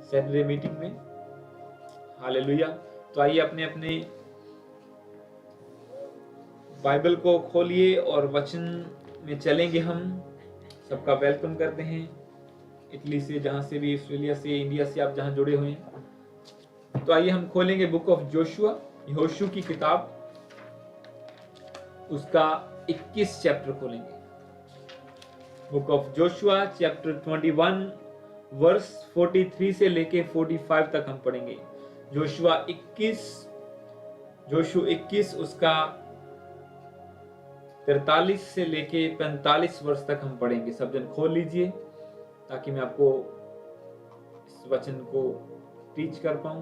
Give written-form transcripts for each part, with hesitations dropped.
Saturday meeting में। Hallelujah. तो आइए अपने अपने बाइबल को खोलिए और वचन में चलेंगे। हम सबका वेलकम करते हैं, इटली से, जहां से भी, ऑस्ट्रेलिया से, इंडिया से, आप जहां जुड़े हुए हैं। तो आइए हम खोलेंगे बुक ऑफ जोशुआ, यहोशू की किताब, उसका 21 चैप्टर खोलेंगे। Book of Joshua chapter 21 verse 43 से लेके 45 तक हम पढ़ेंगे। जोशुआ 21 उसका 43 से लेके 45 वर्ष तक हम पढ़ेंगे। सब जन खोल लीजिए ताकि मैं आपको इस वचन को टीच कर पाऊं।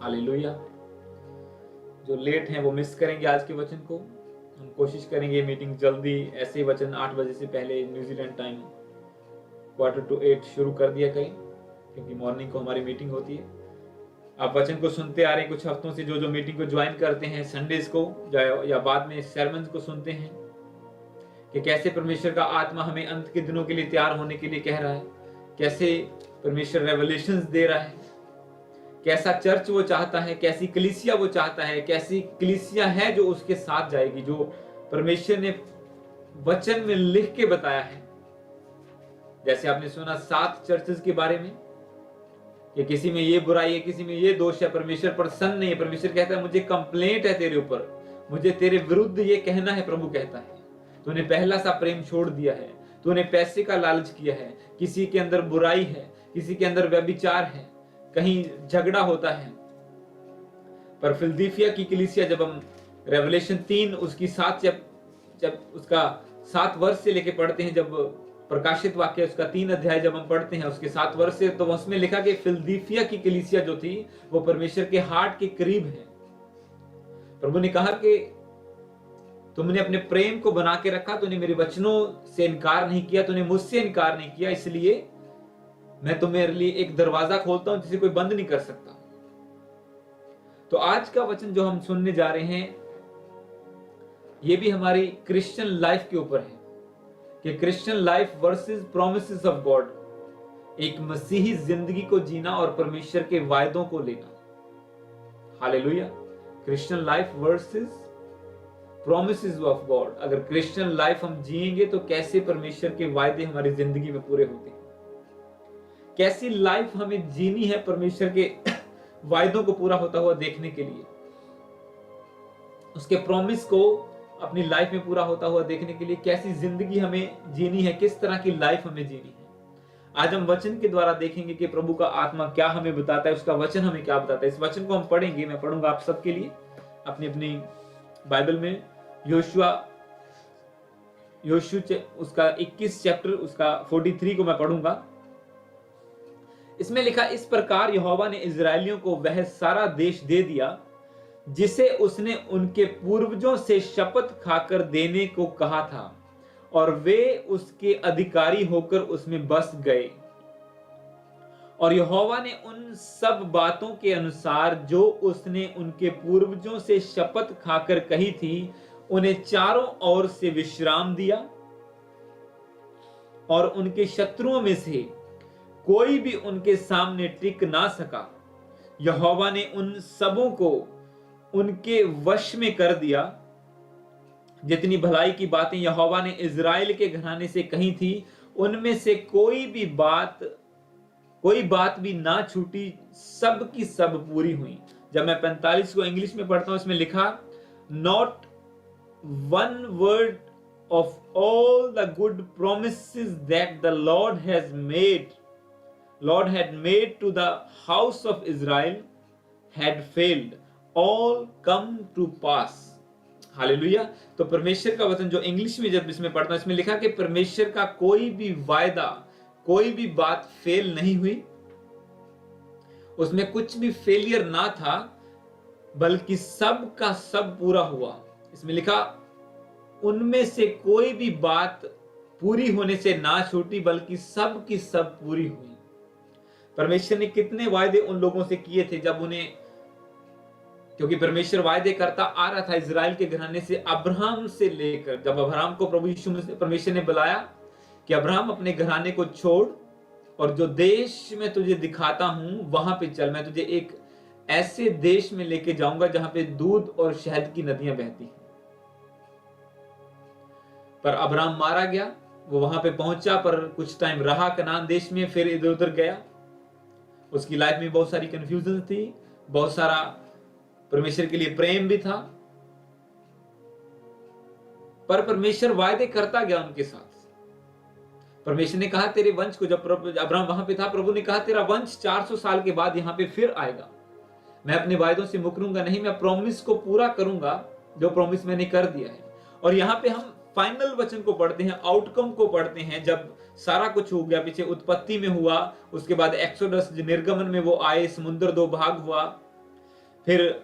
हालेलुया। जो लेट हैं वो मिस करेंगे आज के वचन को। हम कोशिश करेंगे मीटिंग जल्दी, ऐसे वचन 8 बजे से पहले न्यूजीलैंड टाइम 7:45 शुरू कर दिया करें, क्योंकि मॉर्निंग को हमारी मीटिंग होती है। आप वचन को सुनते आ रहे हैं कुछ हफ्तों से, जो मीटिंग को ज्वाइन करते हैं संडेज को, या बाद में सरमन्स को सुनते हैं कि कैसे परमेश्वर का आत्मा हमें अंत के दिनों के लिए तैयार होने के लिए कह रहा है, कैसे परमेश्वर रेवलेशंस दे रहा है, कैसा चर्च वो चाहता है, कैसी कलीसिया वो चाहता है, कैसी कलीसिया है जो उसके साथ जाएगी, जो परमेश्वर ने वचन में लिख के बताया है। जैसे आपने सुना 7 चर्चेस के बारे में कि किसी में ये बुराई है, किसी में ये दोष है, परमेश्वर प्रसन्न नहीं है। परमेश्वर कहता है मुझे कंप्लेंट है तेरे ऊपर, मुझे तेरे विरुद्ध ये कहना है। प्रभु कहता है तूने पहला सा प्रेम छोड़ दिया है, तूने पैसे का लालच किया है, किसी के अंदर बुराई है, किसी के अंदर व्यभिचार है, कहीं झगड़ा होता है। पर फिलदिफिया की कलीसिया, जब हम रेवलेशन 3 उसकी 7 जब उसका 7 वर्ष से लेके पढ़ते हैं, जब प्रकाशित वाक्य उसका 3 अध्याय जब हम पढ़ते हैं उसके 7 वर्ष से, तो उसमें लिखा कि फिलदिफिया की कलीसिया जो थी वो परमेश्वर के हार्ट के करीब है। प्रभु ने कहा कि तुमने अपने प्रेम को बना के रखा, तूने मेरे वचनों से इनकार नहीं किया, तूने मुझसे इनकार नहीं किया, इसलिए मैं तुम्हारे लिए एक दरवाजा खोलता हूं जिसे कोई बंद नहीं कर सकता। तो आज का वचन जो हम सुनने जा रहे हैं ये भी हमारी क्रिश्चियन लाइफ के ऊपर है कि Christian life versus promises of God, एक मसीही जिंदगी को जीना और परमेश्वर के वायदों को लेना। Hallelujah. Christian life versus promises of God. अगर क्रिश्चियन लाइफ हम जिएंगे तो कैसे परमेश्वर के वायदे हमारी जिंदगी में पूरे होते हैं, कैसी लाइफ हमें जीनी है परमेश्वर के वायदों को पूरा होता हुआ देखने के लिए, उसके प्रॉमिस को अपनी लाइफ में पूरा होता हुआ देखने के लिए कैसी जिंदगी हमें जीनी है, किस तरह की लाइफ हमें जीनी है। आज हम वचन के द्वारा देखेंगे कि प्रभु का आत्मा क्या हमें बताता है, उसका वचन हमें क्या बताता है। इस वचन को हम पढ़ेंगे, मैं पढ़ूंगा आप सबके लिए अपनी अपनी बाइबल में। यहोशू उसका 21 चैप्टर उसका 43 को मैं पढ़ूंगा। इसमें लिखा, इस प्रकार यहोवा ने इजरायलियों को वह सारा देश दे दिया जिसे उसने उनके पूर्वजों से शपथ खाकर देने को कहा था, और वे उसके अधिकारी होकर उसमें बस गए। और यहोवा ने उन सब बातों के अनुसार जो उसने उनके पूर्वजों से शपथ खाकर कही थी, उन्हें चारों ओर से विश्राम दिया, और उनके शत्रुओं में से कोई भी उनके सामने टिक ना सका। यहोवा ने उन सबों को उनके वश में कर दिया। जितनी भलाई की बातें यहोवा ने इजराइल के घराने से कही थी, उनमें से कोई बात भी ना छूटी, सब की सब पूरी हुई। जब मैं 45 को इंग्लिश में पढ़ता हूं, इसमें लिखा, not one word of all the good promises that the Lord had made to the house of Israel had failed, all come to pass. Hallelujah. तो परमेश्वर का वचन जो इंग्लिश में जब इसमें पढ़ता हूं, इसमें लिखा कि परमेश्वर का कोई भी वायदा, कोई भी बात फेल नहीं हुई, उसमें कुछ भी फेलियर ना था, बल्कि सब का सब पूरा हुआ। इसमें लिखा, उनमें से कोई भी बात पूरी होने से ना छूटी, बल्कि सब की सब पूरी हुई। परमेश्वर ने कितने वायदे उन लोगों से किए थे, जब उन्हें, क्योंकि परमेश्वर वायदे करता आ रहा था इजराइल के घराने से, अब्राहम से लेकर, जब अब्राहम को प्रभु यीशु परमेश्वर ने बुलाया कि अब्राहम अपने घराने को छोड़ और जो देश मैं तुझे दिखाता हूं वहां पे चल, मैं तुझे एक ऐसे देश में लेके जाऊंगा जहां पे दूध और शहद की नदियां बहती हैं। पर अब्राम मारा गया, वो वहां पे पहुंचा पर कुछ टाइम रहा कनान देश में, फिर इधर उधर गया। उसकी लाइफ में बहुत सारी कंफ्यूजन थी, बहुत सारा परमेश्वर के लिए प्रेम भी था, पर परमेश्वर वायदे करता गया उनके साथ। परमेश्वर ने कहा तेरे वंश को, जब अब्राहम वहां पे था, प्रभु ने कहा तेरा वंश 400 साल के बाद यहां पे फिर आएगा। मैं अपने वायदों से मुकरूंगा नहीं, मैं प्रॉमिस को पूरा करूंगा जो प्रॉमिस मैंने कर दिया है। और यहाँ पे हम फाइनल वचन को पढ़ते हैं, आउटकम को पढ़ते हैं। जब सारा कुछ हो गया, पीछे उत्पत्ति में हुआ, उसके बाद एक्सोडस निर्गमन में वो आए, समुद्र 2 भाग हुआ, फिर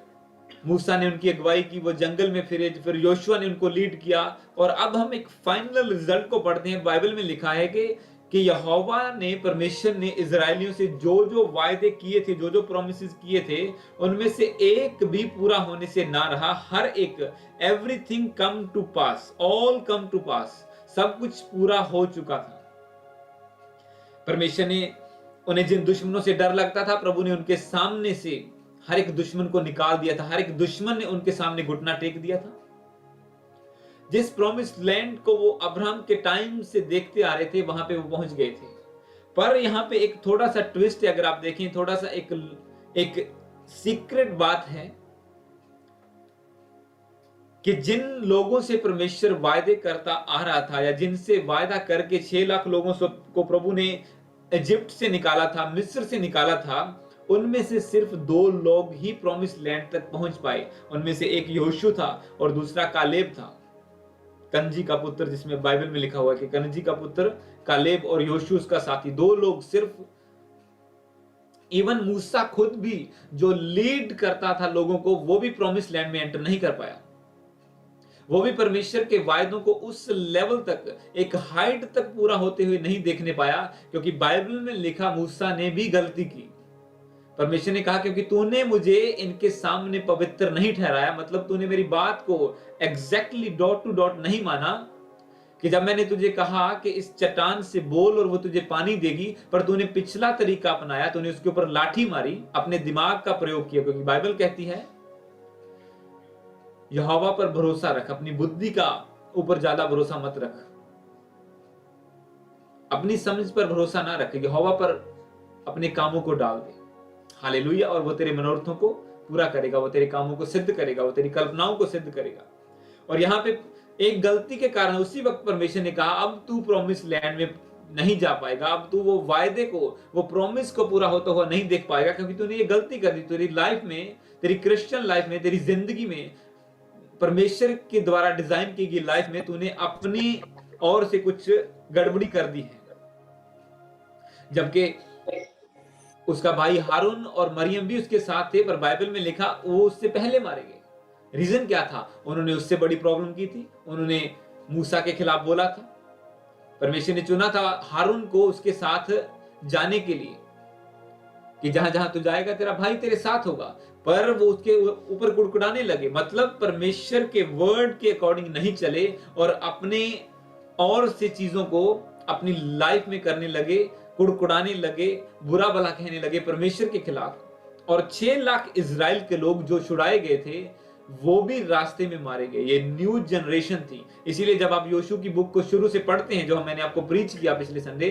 मूसा ने उनकी अगुवाई की, वो जंगल में फिरे, फिर योशुआ ने उनको लीड किया। और अब हम एक फाइनल रिजल्ट को पढ़ते हैं। बाइबल में लिखा है कि यहोवा ने, परमेश्वर ने इजरायलियों से जो जो वायदे किए थे, जो जो प्रोमिसेस किए थे, उनमें से एक भी पूरा होने से ना रहा। हर एक, everything come to pass, all come to pass, सब कुछ पूरा हो चुका था। परमेश्वर ने उन्हें, जिन दुश्मनों से डर लगता था, प्रभु ने उनके सामने से हर एक दुश्मन को निकाल दिया था। हर एक दुश्मन ने उनके सामने घुटना टेक दिया था। जिस प्रॉमिस लैंड को वो अब्राहम के टाइम से देखते आ रहे थे, वहां पे वो पहुंच गए थे। पर यहां पे एक थोड़ा सा ट्विस्ट है, अगर आप देखें, थोड़ा सा एक सीक्रेट बात है कि जिन लोगों से परमेश्वर वायदे करता आ रहा था, या जिनसे वायदा करके 6 लाख लोगों को प्रभु ने इजिप्ट से निकाला था, मिस्र से निकाला था, उनमें से सिर्फ 2 लोग ही प्रॉमिस लैंड तक पहुंच पाए। उनमें से एक यहोशू था और दूसरा कालेब था, कनजी का पुत्र, जिसमें बाइबल में लिखा हुआ है कि कनजी का पुत्र कालेब और यहोशू उसका साथी। 2 लोग सिर्फ। इवन मूसा खुद भी, जो लीड करता था लोगों को, वो भी प्रॉमिस लैंड में एंटर नहीं कर पाया। वो भी परमेश्वर के वायदों को उस लेवल तक, एक हाइट तक पूरा होते हुए नहीं देखने पाया, क्योंकि बाइबल में लिखा मूसा ने भी गलती की। परमेश्वर ने कहा क्योंकि तूने मुझे इनके सामने पवित्र नहीं ठहराया, मतलब तूने मेरी बात को एग्जैक्टली डॉट टू डॉट नहीं माना, कि जब मैंने तुझे कहा कि इस चट्टान से बोल और वो तुझे पानी देगी, पर तूने पिछला तरीका अपनाया, तूने उसके ऊपर लाठी मारी, अपने दिमाग का प्रयोग किया। क्योंकि बाइबल कहती है यहोवा पर भरोसा रख, अपनी बुद्धि का ऊपर ज्यादा भरोसा मत रख, अपनी समझ पर भरोसा ना रख, यहोवा पर अपने कामों को डाल दे। हालेलुया। और वो तेरे मनोरथों को पूरा करेगा, वो तेरे कामों को सिद्ध करेगा, वो तेरी कल्पनाओं को सिद्ध करेगा। और यहाँ पे एक गलती के कारण उसी वक्त परमेश्वर ने कहा अब तू प्रॉमिस लैंड में नहीं जा पाएगा, अब तू वो वायदे को, वो प्रॉमिस को पूरा होता हुआ नहीं देख पाएगा, क्योंकि तूने ये गलती कर दी। तेरी लाइफ में, तेरी क्रिश्चियन लाइफ में, तेरी जिंदगी में, परमेश्वर के द्वारा डिजाइन की गई लाइफ में तूने अपनी ओर से कुछ गड़बड़ी कर दी है। जबकि उसका भाई हारून और मरियम भी उसके साथ थे, पर बाइबल में लिखा वो उससे पहले मारे गए। रीजन क्या था? उन्होंने उससे बड़ी प्रॉब्लम की थी, उन्होंने मूसा के खिलाफ बोला था। परमेश्वर ने चुना था हारून को उसके साथ जाने के लिए, कि जहां जहां तू जाएगा तेरा भाई तेरे साथ होगा, पर वो उसके ऊपर कुड़कुड़ाने लगे। मतलब परमेश्वर के वर्ड के अकॉर्डिंग नहीं चले और अपने और से चीजों को अपनी लाइफ में करने लगे, कुड़कुड़ाने लगे, बुरा भला कहने लगे परमेश्वर के खिलाफ। और 6 लाख इजराइल के लोग जो छुड़ाए गए थे, वो भी रास्ते में मारे गए। ये न्यू जनरेशन थी। इसीलिए जब आप योशू की बुक को शुरू से पढ़ते हैं, जो मैंने आपको प्रीच किया पिछले संडे,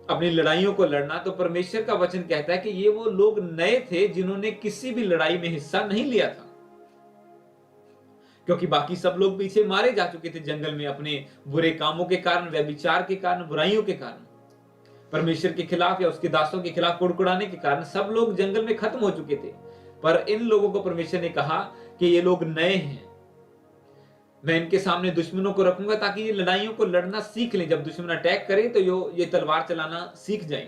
अपनी लड़ाइयों को लड़ना, तो परमेश्वर का वचन कहता है कि ये वो लोग नए थे जिन्होंने किसी भी लड़ाई में हिस्सा नहीं लिया था, क्योंकि बाकी सब लोग पीछे मारे जा चुके थे जंगल में, अपने बुरे कामों के कारण, व्यभिचार के कारण, बुराइयों के कारण, परमेश्वर के खिलाफ या उसके दासों के खिलाफ कुड़कुड़ाने के कारण सब लोग जंगल में खत्म हो चुके थे। पर इन लोगों को परमेश्वर ने कहा कि ये लोग नए हैं, मैं इनके सामने दुश्मनों को रखूंगा ताकि ये लड़ाइयों को लड़ना सीख लें। जब दुश्मन अटैक करे तो ये तलवार चलाना सीख जाएं।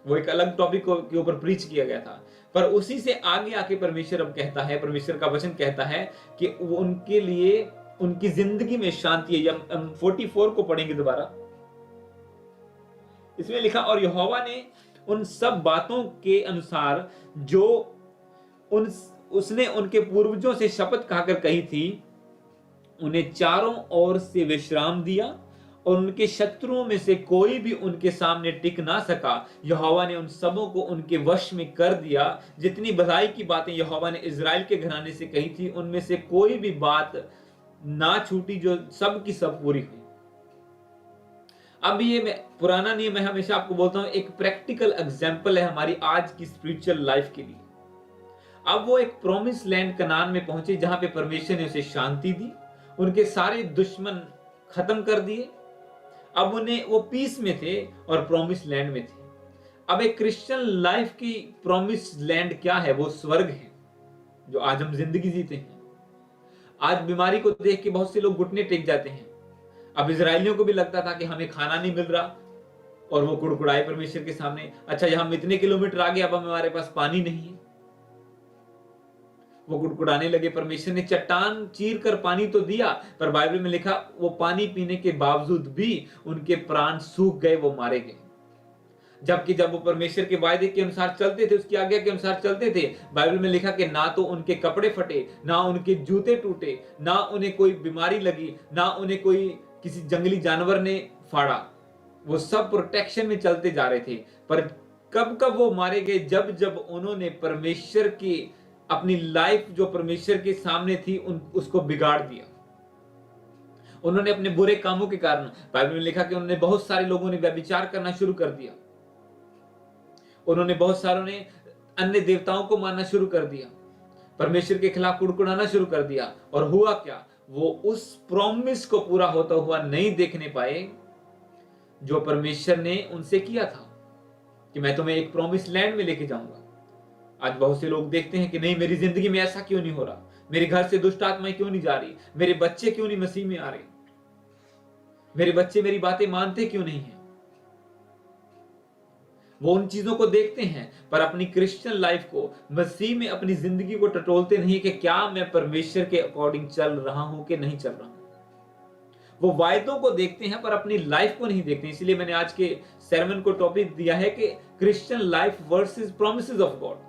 वो एक अलग टॉपिक के ऊपर प्रीच किया गया था। पर उसी से आगे आके परमेश्वर अब कहता है, परमेश्वर का वचन कहता है कि उनके लिए, उनकी जिंदगी में शांति है। जब हम 44 को पढ़ेंगे दोबारा, इसमें लिखा, और यहोवा ने उन सब बातों के अनुसार जो उसने उनके पूर्वजों से शपथ खाकर कही थी, उन्हें चारों ओर से विश्राम दिया और उनके शत्रुओं में से कोई भी उनके सामने टिक ना सका। यहोवा ने उन सबों को उनके वश में कर दिया। जितनी भलाई की बातें यहोवा ने इजराइल के घराने से कही थी, उनमें से कोई भी बात ना छूटी, जो सब की सब पूरी हुई। अब ये मैं पुराना नियम मैं हमेशा आपको बोलता हूं, एक प्रैक्टिकल एग्जाम्पल है हमारी आज की स्पिरिचुअल लाइफ के लिए। अब वो एक प्रॉमिस लैंड कनान में पहुंचे, जहां पे परमेश्वर ने उसे शांति दी, उनके सारे दुश्मन खत्म कर दिए। अब उन्हें वो पीस में थे और प्रॉमिस लैंड में थे। अब एक क्रिश्चियन लाइफ की प्रॉमिस लैंड क्या है? वो स्वर्ग है, जो आज हम जिंदगी जीते हैं। आज बीमारी को देख के बहुत से लोग घुटने टेक जाते हैं। अब इजराइलियों को भी लगता था कि हमें खाना नहीं मिल रहा, और वो कुड़कुड़ाए परमेश्वर के सामने, अच्छा यहां हम इतने किलोमीटर आगे, अब हमारे पास पानी नहीं है। वो कुड़कुड़ाने लगे। परमेश्वर ने चट्टान चीर कर पानी तो दिया, पर बाइबल में लिखा वो पानी पीने के बावजूद भी उनके प्राण सूख गए, वो मारे गए। जबकि जब वो परमेश्वर के वायदे के अनुसार चलते थे, उसकी आज्ञा के अनुसार चलते थे, बाइबल में लिखा कि ना तो उनके कपड़े फटे, ना उनके जूते टूटे, ना उन्हें कोई बीमारी लगी, ना उन्हें कोई किसी जंगली जानवर ने फाड़ा। वो सब प्रोटेक्शन में चलते जा रहे थे। पर कब कब वो मारे गए? जब जब उन्होंने परमेश्वर की अपनी लाइफ जो परमेश्वर के सामने थी उसको बिगाड़ दिया। उन्होंने अपने बुरे कामों के कारण, बाइबल में लिखा कि उन्होंने बहुत सारे लोगों ने व्यभिचार करना शुरू कर दिया। उन्होंने बहुत सारों ने अन्य देवताओं को मानना शुरू कर दिया, परमेश्वर के खिलाफ कुड़कुड़ाना शुरू कर दिया। और हुआ क्या? वो उस प्रॉमिस को पूरा होता हुआ नहीं देखने पाए जो परमेश्वर ने उनसे किया था, कि मैं तुम्हें एक प्रॉमिस लैंड में लेके जाऊंगा। आज बहुत से लोग देखते हैं कि नहीं, मेरी जिंदगी में ऐसा क्यों नहीं हो रहा, मेरे घर से दुष्ट आत्माएं क्यों नहीं जा रही, मेरे बच्चे क्यों नहीं मसीह में आ रहे, मेरे बच्चे मेरी बातें मानते क्यों नहीं है। वो उन चीजों को देखते हैं, पर अपनी क्रिश्चियन लाइफ को, मसीह में अपनी जिंदगी को टटोलते नहीं कि क्या मैं परमेश्वर के अकॉर्डिंग चल रहा हूं कि नहीं चल रहा हूं। वो वायदों को देखते हैं पर अपनी लाइफ को नहीं देखते। इसलिए मैंने आज के sermon को टॉपिक दिया है कि Christian life versus promises of God.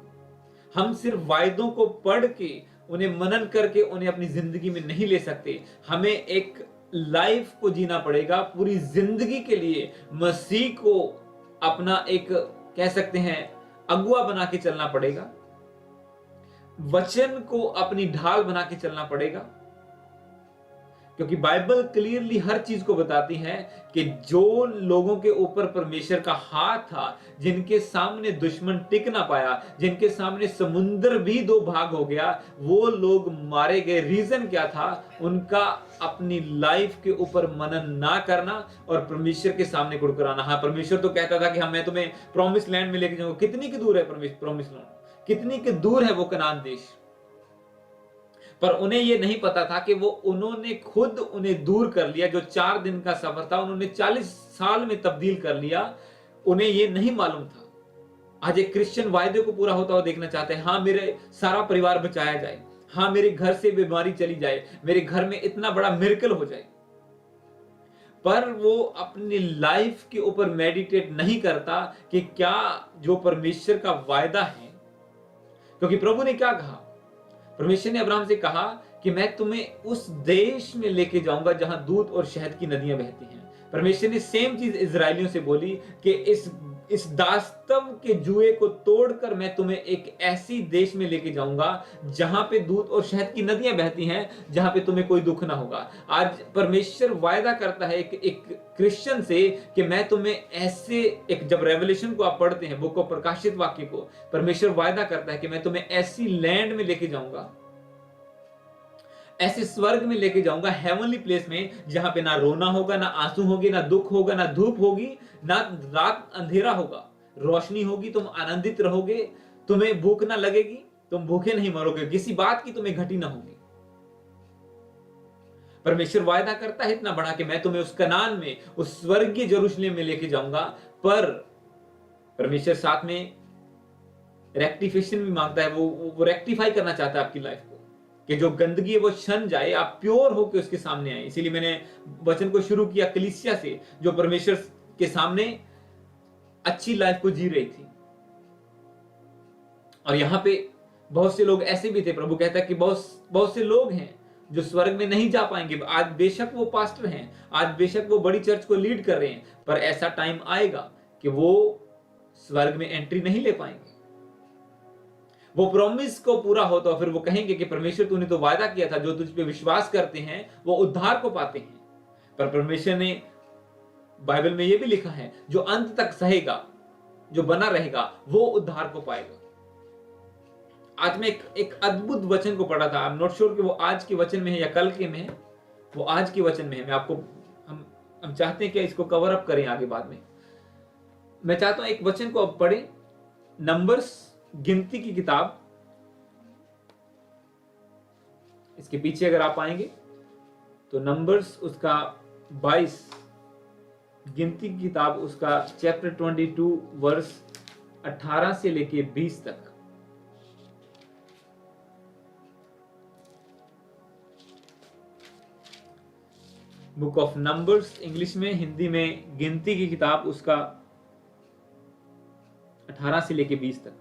हम सिर्फ वायदों को पढ़ के, उन्हें मनन करके उन्हें अपनी जिंदगी में नहीं ले सकते। हमें एक लाइफ को जीना पड़ेगा, पूरी जिंदगी के लिए मसीह को अपना एक, कह सकते हैं, अगुआ बना के चलना पड़ेगा। वचन को अपनी ढाल बना के चलना पड़ेगा, क्योंकि बाइबल क्लियरली हर चीज को बताती है कि जो लोगों के ऊपर परमेश्वर का हाथ था, जिनके सामने दुश्मन टिक ना पाया, जिनके सामने समुद्र भी दो भाग हो गया, वो लोग मारे गए। रीजन क्या था? उनका अपनी लाइफ के ऊपर मनन ना करना और परमेश्वर के सामने कुड़कुड़ाना। हाँ, परमेश्वर तो कहता था कि मैं तुम्हें प्रॉमिस लैंड में लेके जाऊंगा। कितनी की दूर है प्रॉमिस लैंड? कितनी की दूर है वो कनान देश? पर उन्हें यह नहीं पता था कि वो उन्होंने खुद उन्हें दूर कर लिया। जो 4 दिन का सफर था, उन्होंने 40 साल में तब्दील कर लिया। उन्हें यह नहीं मालूम था। आज एक क्रिश्चियन वायदे को पूरा होता हुआ देखना चाहते हैं। हाँ, मेरे सारा परिवार बचाया जाए, हाँ मेरे घर से बीमारी चली जाए, मेरे घर में इतना बड़ा मिरेकल हो जाए, पर वो अपनी लाइफ के ऊपर मेडिटेट नहीं करता कि क्या जो परमेश्वर का वायदा है। क्योंकि प्रभु ने क्या कहा? परमेश्वर ने अब्राहम से कहा कि मैं तुम्हें उस देश में लेके जाऊंगा जहां दूध और शहद की नदियां बहती हैं। परमेश्वर ने सेम चीज इजराइलियों से बोली कि इस दास्तव के जुए को तोड़कर मैं तुम्हें एक ऐसी देश में लेके जाऊंगा जहां पे दूध और शहद की नदियां बहती हैं, जहां पे तुम्हें कोई दुख ना होगा। आज परमेश्वर वायदा करता है एक क्रिश्चियन से कि मैं तुम्हें ऐसे एक, जब रेवलेशन को आप पढ़ते हैं, बुक को, प्रकाशित वाक्य को, परमेश्वर वायदा करता है कि मैं तुम्हें ऐसी लैंड में लेके जाऊंगा, ऐसे स्वर्ग में लेके जाऊंगा, हेवनली प्लेस में, जहां पे ना रोना होगा, ना आंसू होगी, ना दुख होगा, ना धूप होगी, ना रात अंधेरा होगा, रोशनी होगी, तुम आनंदित रहोगे, तुम्हें भूख ना लगेगी, तुम भूखे नहीं मरोगे, किसी बात की तुम्हें घटी ना होगी। परमेश्वर वायदा करता है इतना बड़ा कि मैं तुम्हें उस कनान में, उस स्वर्गीय यरूशलेम में लेके जाऊंगा। पर परमेश्वर साथ में रेक्टिफिकेशन भी मांगता है। वो रेक्टिफाई करना चाहता है आपकी लाइफ को, कि जो गंदगी है वो शन जाए, आप प्योर होकर उसके सामने आए। इसीलिए मैंने वचन को शुरू किया कलीसिया से, जो परमेश्वर के सामने अच्छी लाइफ को जी रही थी। और यहां पे बहुत से लोग ऐसे भी थे। प्रभु कहता है कि बहुत से लोग हैं जो स्वर्ग में नहीं जा पाएंगे। आज बेशक वो पास्टर हैं, आज बेशक वो बड़ी चर्च को लीड कर रहे हैं, पर ऐसा टाइम आएगा कि वो स्वर्ग में एंट्री नहीं ले पाएंगे। वो प्रॉमिस को पूरा होता फिर वो कहेंगे कि परमेश्वर तूने तो वायदा किया था, जो तुझ पे विश्वास करते हैं वो उद्धार को पाते हैं। पर परमेश्वर ने बाइबल में ये भी लिखा है, जो अंत तक सहेगा, जो बना रहेगा, वो उद्धार को पाएगा। आज मैं एक अद्भुत वचन को पढ़ा था। आई एम नॉट श्योर कि वो आज के वचन में है या कल के में है। वो आज के वचन में है। मैं आपको हम चाहते हैं कि इसको कवर अप करें आगे बाद में। मैं चाहता हूं एक वचन को अब पढ़ें, नंबर्स गिनती की किताब, इसके पीछे अगर आप आएंगे तो नंबर्स उसका 22, गिनती की किताब उसका चैप्टर 22 वर्स 18 से लेके 20 तक। बुक ऑफ नंबर्स इंग्लिश में, हिंदी में गिनती की किताब उसका 18 से लेके 20 तक।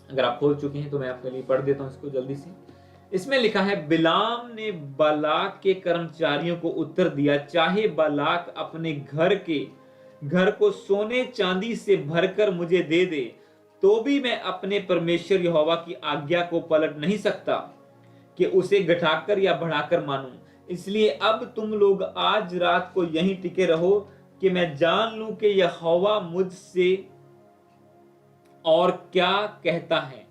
अगर आप खोल चुके हैं तो मैं आपके लिए पढ़ देता हूं इसको जल्दी से। इसमें लिखा है, बिलाम ने बालाक के कर्मचारियों को उत्तर दिया, चाहे बालाक अपने घर को सोने चांदी से भरकर मुझे दे दे, तो भी मैं अपने परमेश्वर यहोवा की आज्ञा को पलट नहीं सकता कि उसे घटाकर या बढ़ाकर मानूं। इसलिए अब तुम लोग आज रात को यहीं टिके रहो कि मैं जान लूं कि यहोवा मुझसे और क्या कहता है।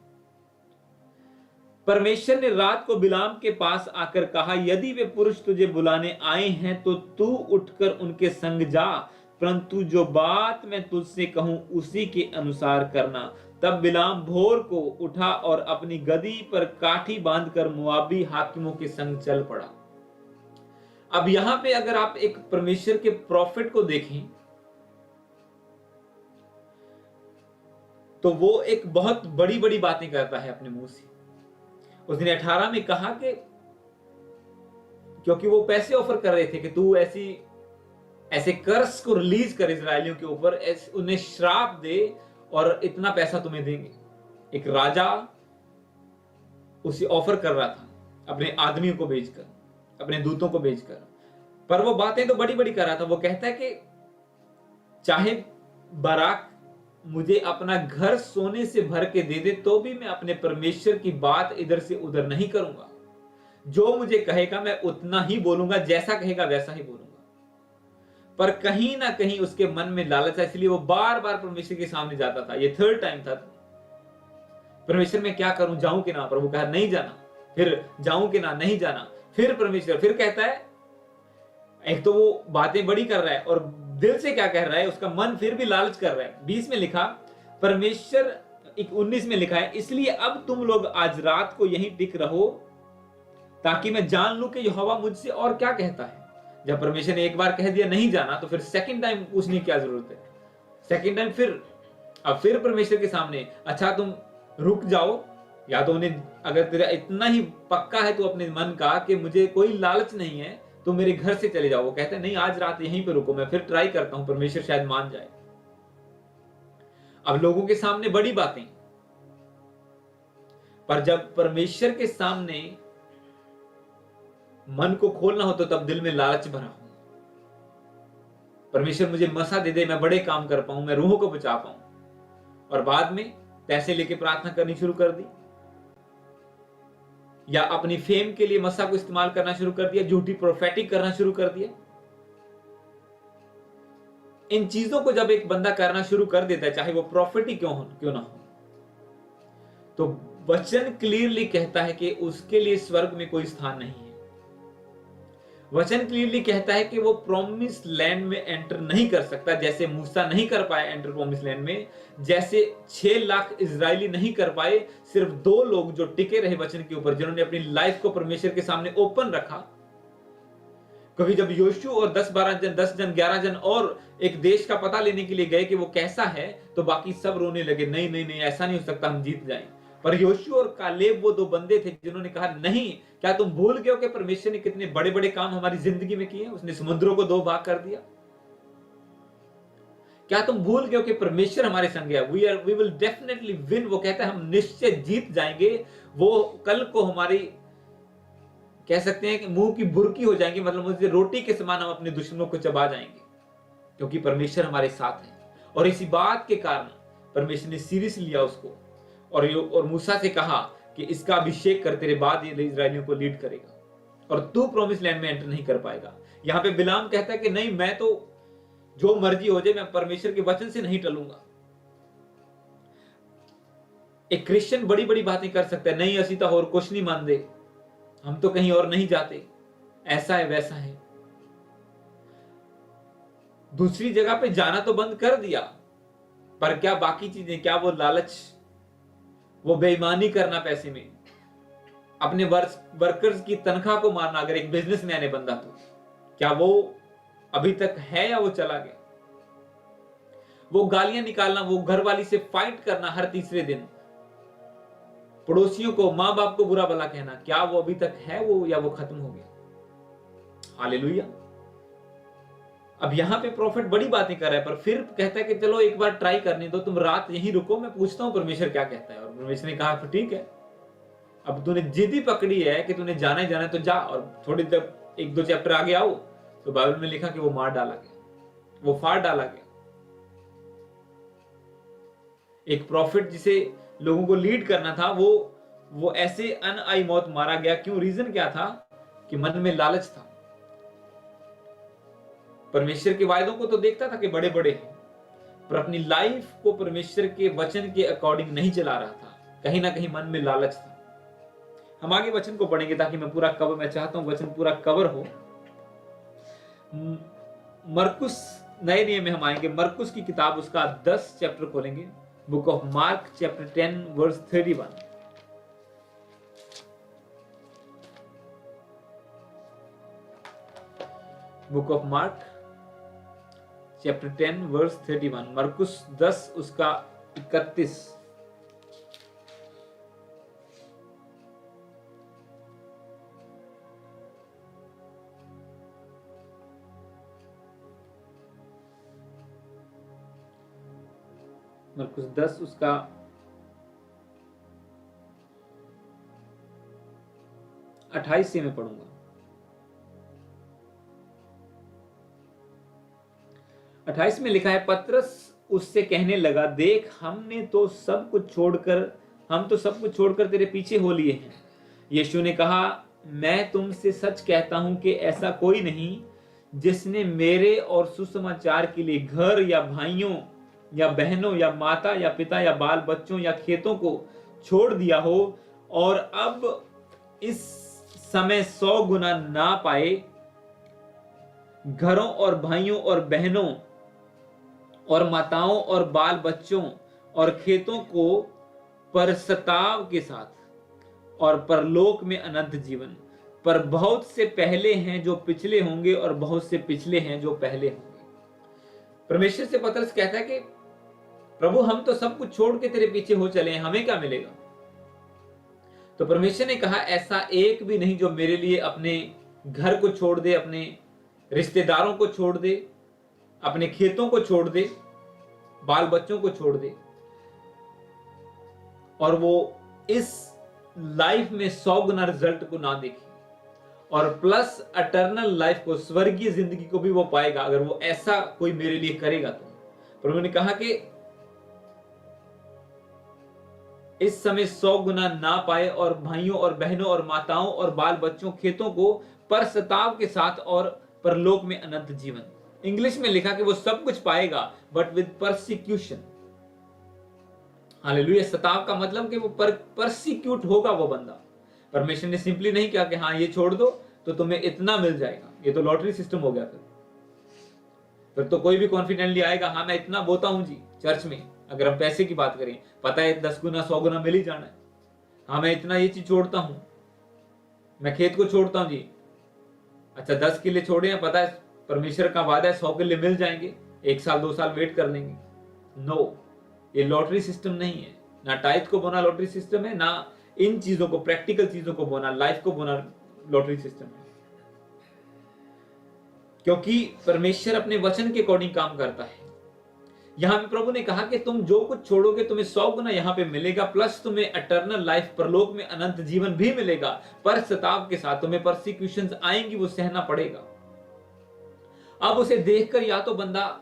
परमेश्वर ने रात को बिलाम के पास आकर कहा, यदि वे पुरुष तुझे बुलाने आए हैं तो तू उठकर उनके संग जा, परंतु जो बात मैं तुझसे कहूं उसी के अनुसार करना। तब बिलाम भोर को उठा और अपनी गदी पर काठी बांधकर मोआबी हाकिमों के संग चल पड़ा। अब यहां पे अगर आप एक परमेश्वर के प्रॉफिट को देखें तो वो एक बहुत बड़ी बड़ी बातें करता है अपने मुंह से। उसने 18 में कहा कि क्योंकि वो पैसे ऑफर कर रहे थे कि तू ऐसे कर्ज को रिलीज कर इजरायलियों के ऊपर, उन्हें श्राप दे और इतना पैसा तुम्हें देंगे। एक राजा उसे ऑफर कर रहा था अपने आदमियों को भेजकर, अपने दूतों को भेजकर, पर वो बातें तो बड़ी बड़ी कर रहा था। वो कहता है कि चाहे बाराक मुझे अपना घर सोने से भर के दे दे, तो भी मैं अपने परमेश्वर की बात इधर से उधर नहीं करूंगा। जो मुझे कहेगा मैं उतना ही बोलूंगा, जैसा कहेगा वैसा ही बोलूंगा। पर कहीं ना कहीं उसके मन में लालच है, इसलिए वो बार बार परमेश्वर के सामने जाता था। ये 3rd टाइम था। परमेश्वर मैं क्या करूं, जाऊं कि ना? प्रभु कहा नहीं जाना, फिर जाऊं कि ना, नहीं जाना, फिर परमेश्वर फिर कहता है। एक तो वो बातें बड़ी कर रहा है और दिल से क्या कह रहा है, उसका मन फिर भी लालच कर रहा है। 20 में लिखा परमेश्वर, 19 में लिखा है, इसलिए अब तुम लोग आज रात को यहीं टिक रहो ताकि मैं जान लूं कि यहोवा मुझसे और क्या कहता है। जब परमेश्वर ने एक बार कह दिया नहीं जाना, तो फिर 2nd टाइम पूछने की क्या जरूरत है? 2nd टाइम फिर परमेश्वर के सामने, अच्छा तुम रुक जाओ, या तो उन्हें, अगर तेरा इतना ही पक्का है तो अपने मन का कि मुझे कोई लालच नहीं है, तो मेरे घर से चले जाओ। वो कहते हैं नहीं, आज रात यहीं पे रुको, मैं फिर ट्राई करता हूं, परमेश्वर शायद मान जाए। अब लोगों के सामने बड़ी बातें, पर जब परमेश्वर के सामने मन को खोलना हो तो तब दिल में लालच भरा हो। परमेश्वर मुझे मसा दे दे, मैं बड़े काम कर पाऊं, मैं रूहों को बचा पाऊं। और बाद में पैसे लेके प्रार्थना करनी शुरू कर दी, या अपनी फेम के लिए मसा को इस्तेमाल करना शुरू कर दिया, झूठी प्रोफेटिक करना शुरू कर दिया। इन चीजों को जब एक बंदा करना शुरू कर देता है, चाहे वो प्रॉफिट ही क्यों ना हो, तो वचन क्लियरली कहता है कि उसके लिए स्वर्ग में कोई स्थान नहीं है। वचन क्लियरली कहता है कि वो प्रॉमिस लैंड में एंटर नहीं कर सकता, जैसे मूसा नहीं कर पाया एंटर प्रॉमिस लैंड में, जैसे 6 लाख इजरायली नहीं कर पाए। सिर्फ 2 लोग जो टिके रहे वचन के ऊपर, जिन्होंने अपनी लाइफ को परमेश्वर के सामने ओपन रखा। क्योंकि जब योशु और 10-12 जन, 10 जन, 11 जन और एक देश का पता लेने के लिए गए कि वो कैसा है, तो बाकी सब रोने लगे, नहीं नहीं नहीं, ऐसा नहीं हो सकता, हम जीत जाएं। पर योशु और कालेब वो 2 बंदे थे जिन्होंने कहा नहीं, क्या तुम भूल गए हो कि परमेश्वर ने कितने बड़े बड़े काम हमारी जिंदगी में किए? उसने समुद्रों को 2 भाग कर दिया। क्या तुम भूल गए हो कि परमेश्वर हमारे संग है? We will definitely win. वो कहता है हम निश्चय जीत जाएंगे। वो कल को हमारी कह सकते हैं कि मुंह की बुरकी हो जाएंगी, मतलब मुझे रोटी के समान हम अपने दुश्मनों को चबा जाएंगे, क्योंकि परमेश्वर हमारे साथ है। और इसी बात के कारण परमेश्वर ने सीरियस लिया उसको और मूसा से कहा कि इसका अभिषेक कर, तेरे बाद ये इजरायलियों को लीड करेगा और तू प्रोमिस लैंड में एंटर नहीं कर पाएगा। यहां पे बिलाम कहता है कि नहीं, मैं तो जो मर्जी हो जाए, मैं परमेश्वर के वचन से नहीं टलूंगा। एक क्रिश्चियन बड़ी बड़ी बातें कर सकता है, नहीं असी तो और कुछ नहीं मानते, हम तो कहीं और नहीं जाते, ऐसा है वैसा है। दूसरी जगह पे जाना तो बंद कर दिया, पर क्या बाकी चीजें, क्या वो लालच, वो बेईमानी करना पैसे में, अपने वर्कर्स की तनख्वाह को मारना, अगर एक बिजनेसमैन है बंदा, तो क्या वो अभी तक है या वो चला गया? वो गालियां निकालना, वो घरवाली से फाइट करना हर तीसरे दिन, पड़ोसियों को, मां बाप को बुरा भला कहना, क्या वो अभी तक है वो, या वो खत्म हो गया? हालेलुया। अब यहां पे प्रॉफिट बड़ी बातें कर रहा है, पर फिर कहता है कि चलो एक बार ट्राई करने दो, तुम रात यहीं रुको, मैं पूछता हूं परमेश्वर क्या कहता है। और परमेश्वर ने कहा ठीक है, अब तूने जिद ही पकड़ी है कि तूने जाना ही जाना है, तो जा, और थोड़ी देर एक दो चैप्टर आगे आओ तो बाइबल में लिखा कि वो मार डाला गया, वो फाड़ डाला गया। एक प्रॉफिट जिसे लोगों को लीड करना था, वो ऐसे अनआई मौत मारा गया। क्यों? रीजन क्या था? कि मन में लालच था। परमेश्वर के वायदों को तो देखता था कि बड़े बड़े हैं, पर अपनी लाइफ को परमेश्वर के वचन के अकॉर्डिंग नहीं चला रहा था। कहीं ना कहीं मन में लालच था। हम आगे वचन को पढ़ेंगे ताकि मैं चाहता हूं वचन पूरा कवर हो। मरकुस, नए नियम में हम आएंगे, मरकुस की किताब, उसका 10 चैप्टर खोलेंगे, book of Mark chapter 10 verse 31। Book of Mark chapter 10 verse 31, मरकुस 10 उसका 31। मरकुस 10 उसका 28 से मैं पढ़ूंगा। 28 में लिखा है, पतरस उससे कहने लगा, देख हम तो सब कुछ छोड़कर तेरे पीछे हो लिए हैं। यीशु ने कहा, मैं तुमसे सच कहता हूं कि ऐसा कोई नहीं जिसने मेरे और सुसमाचार के लिए घर या भाइयों या बहनों या माता या पिता या बाल बच्चों या खेतों को छोड़ दिया हो और अब इस समय 100 गुना ना पाए, घरों और भाइयों और बहनों और माताओं और बाल बच्चों और खेतों को परसताव के साथ और परलोक में अनंत जीवन। पर बहुत से पहले हैं जो पिछले होंगे और बहुत से पिछले हैं जो पहले होंगे। परमेश्वर से पतरस कहता है कि प्रभु हम तो सब कुछ छोड़ के तेरे पीछे हो चले हैं, हमें क्या मिलेगा? तो परमेश्वर ने कहा, ऐसा एक भी नहीं जो मेरे लिए अपने घर को छोड़ दे, अपने रिश्तेदारों को छोड़ दे, अपने खेतों को छोड़ दे, बाल बच्चों को छोड़ दे, और वो इस लाइफ में 100 गुना रिजल्ट को ना देखे और प्लस अटर्नल लाइफ को, स्वर्गीय जिंदगी को भी वो पाएगा, अगर वो ऐसा कोई मेरे लिए करेगा तो। पर उन्होंने कहा कि इस समय 100 गुना ना पाए और भाइयों और बहनों और माताओं और बाल बच्चों, खेतों को परसताव के साथ और परलोक में अनंत जीवन। इंग्लिश में लिखा कि वो सब कुछ पाएगा बट विद परसिक्यूशन। हालेलुया। सताव का मतलब कि वो परसिक्यूट होगा वो बंदा। परमेश्वर ने सिंपली नहीं कहा कि हाँ ये छोड़ दो तो तुम्हें इतना मिल जाएगा। ये तो लॉटरी सिस्टम हो गया। फिर तो कोई भी कॉन्फिडेंटली आएगा, हाँ मैं इतना बोता हूं जी चर्च में, अगर हम पैसे की बात करें, पता है 10 गुना 100 गुना मिल ही जाना है। हाँ मैं इतना ये चीज छोड़ता हूं, मैं खेत को छोड़ता हूं जी। अच्छा 10 किले छोड़े हैं, पता है परमेश्वर का वादा है 100 किले मिल जाएंगे, 1 साल 2 साल वेट कर लेंगे। नो, ये लॉटरी सिस्टम नहीं है। ना टाइथ को बोना लॉटरी सिस्टम है, ना इन चीजों को, प्रैक्टिकल चीजों को बोना, लाइफ को बोना लॉटरी सिस्टम है। क्योंकि परमेश्वर अपने वचन के अकॉर्डिंग काम करता है। यहां भी प्रभु ने कहा कि तुम जो कुछ छोड़ोगे तुम्हें 100 गुना यहां पे मिलेगा, प्लस तुम्हें एटर्नल लाइफ परलोक में अनंत जीवन भी मिलेगा। पर सताव के साथ तुम्हें परसिक्यूशंस आएंगी, वो सहना पड़ेगा। अब उसे देखकर या तो बंदा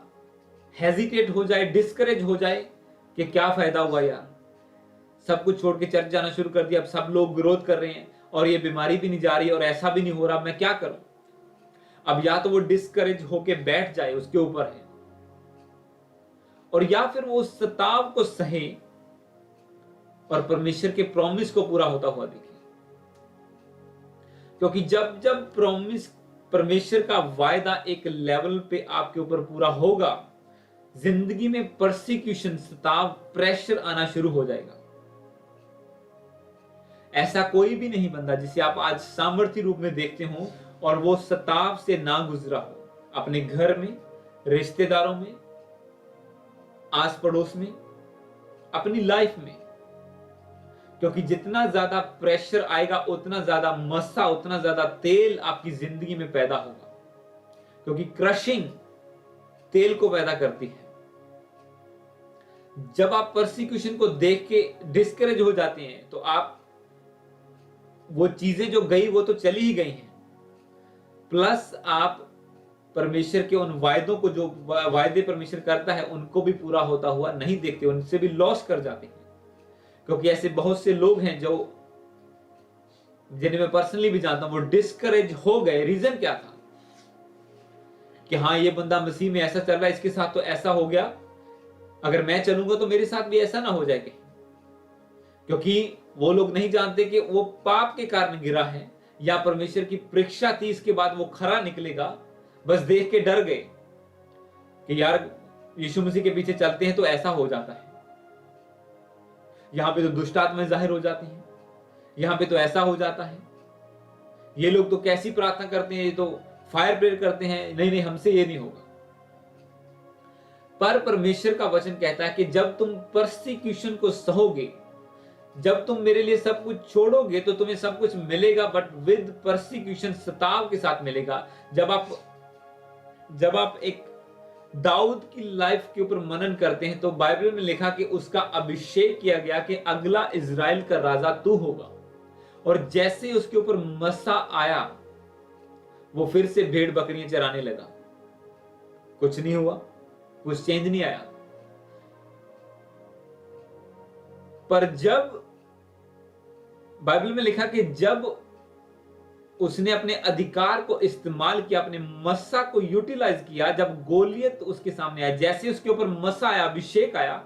हेजिटेट हो जाए, डिस्करेज हो जाए कि क्या फायदा हुआ यार, सब कुछ छोड़ के चर्च जाना शुरू कर दिया, अब सब लोग विरोध कर रहे हैं और ये बीमारी भी नहीं जा रही और ऐसा भी नहीं हो रहा, मैं क्या करूं। अब या तो वो डिस्करेज होके बैठ जाए, उसके ऊपर है, और या फिर वो उस सताव को सहे और परमेश्वर के प्रॉमिस को पूरा होता हुआ देखे। क्योंकि जब जब परमेश्वर का वायदा एक लेवल पे आपके ऊपर पूरा होगा, जिंदगी में परसिक्यूशन, सताव, प्रेशर आना शुरू हो जाएगा। ऐसा कोई भी नहीं बंदा जिसे आप आज सामर्थ्य रूप में देखते हो और वो सताव से ना गुजरा हो, अपने घर में, रिश्तेदारों में, आस पड़ोस में, अपनी लाइफ में। क्योंकि जितना ज्यादा प्रेशर आएगा उतना ज्यादा मस्सा, उतना ज्यादा तेल आपकी जिंदगी में पैदा होगा। क्योंकि क्रशिंग तेल को पैदा करती है। जब आप परसिक्यूशन को देख के डिस्करेज हो जाते हैं तो आप, वो चीजें जो गई वो तो चली ही गई हैं, प्लस आप परमेश्वर के उन वायदों को, जो वायदे परमेश्वर करता है, उनको भी पूरा होता हुआ नहीं देखते, उनसे भी लॉस कर जाते हैं। क्योंकि ऐसे बहुत से लोग हैं जो, जिन्हें मैं पर्सनली भी जानता हूं, वो डिस्करेज हो गए। रीजन क्या था कि हाँ, ये बंदा मसीह में ऐसा चल रहा है, इसके साथ तो ऐसा हो गया, अगर मैं चलूंगा तो मेरे साथ भी ऐसा ना हो जाएगा। क्योंकि वो लोग नहीं जानते कि वो पाप के कारण गिरा है या परमेश्वर की परीक्षा थी, इसके बाद वो खरा निकलेगा। बस देख के डर गए कि यार यीशु मसीह के पीछे चलते हैं तो ऐसा हो जाता है, यहां पे तो दुष्ट आत्माएं जाहिर हो जाती हैं, यहां पे तो ऐसा हो जाता है, ये लोग तो कैसी प्रार्थना करते हैं, ये तो फायर प्रेयर करते हैं, नहीं नहीं हमसे ये नहीं होगा। पर परमेश्वर का वचन कहता है कि जब तुम परसिक्यूशन को सहोगे, जब तुम मेरे लिए सब कुछ छोड़ोगे तो तुम्हें सब कुछ मिलेगा, बट विद परसिक्यूशन, सताव के साथ मिलेगा। जब आप एक दाऊद की लाइफ के ऊपर मनन करते हैं तो बाइबल में लिखा कि उसका अभिषेक किया गया कि अगला इजराइल का राजा तू होगा। और जैसे ही उसके ऊपर मसा आया, वो फिर से भेड़ बकरियां चराने लगा। कुछ नहीं हुआ, कुछ चेंज नहीं आया। पर जब बाइबल में लिखा कि जब उसने अपने अधिकार को इस्तेमाल किया, अपने मस्सा को यूटिलाइज किया, जब गोलियत उसके सामने आया, जैसे उसके ऊपर मस्सा आया, अभिषेक आया,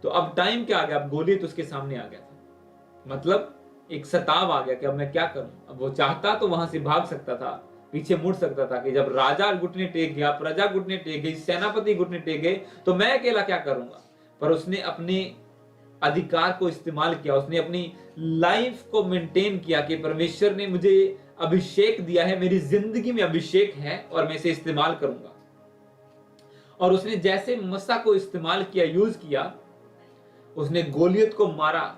तो अब टाइम क्या आ गया, अब गोलियत उसके सामने आ गया था। मतलब एक सताव आ गया कि अब मैं क्या करूं। अब वो चाहता तो वहां से भाग सकता था, पीछे मुड़ सकता था कि जब राजा घुटने टेक गया, प्रजा घुटने टेक गई, सेनापति घुटने टेक गए, तो मैं अकेला क्या करूंगा। पर उसने अपने अधिकार को इस्तेमाल किया, उसने अपनी लाइफ को मेंटेन किया कि परमेश्वर ने मुझे अभिषेक दिया है, मेरी जिंदगी में अभिषेक है और मैं इसे इस्तेमाल करूंगा। और उसने जैसे मसा को इस्तेमाल किया, यूज किया, उसने गोलियत को मारा।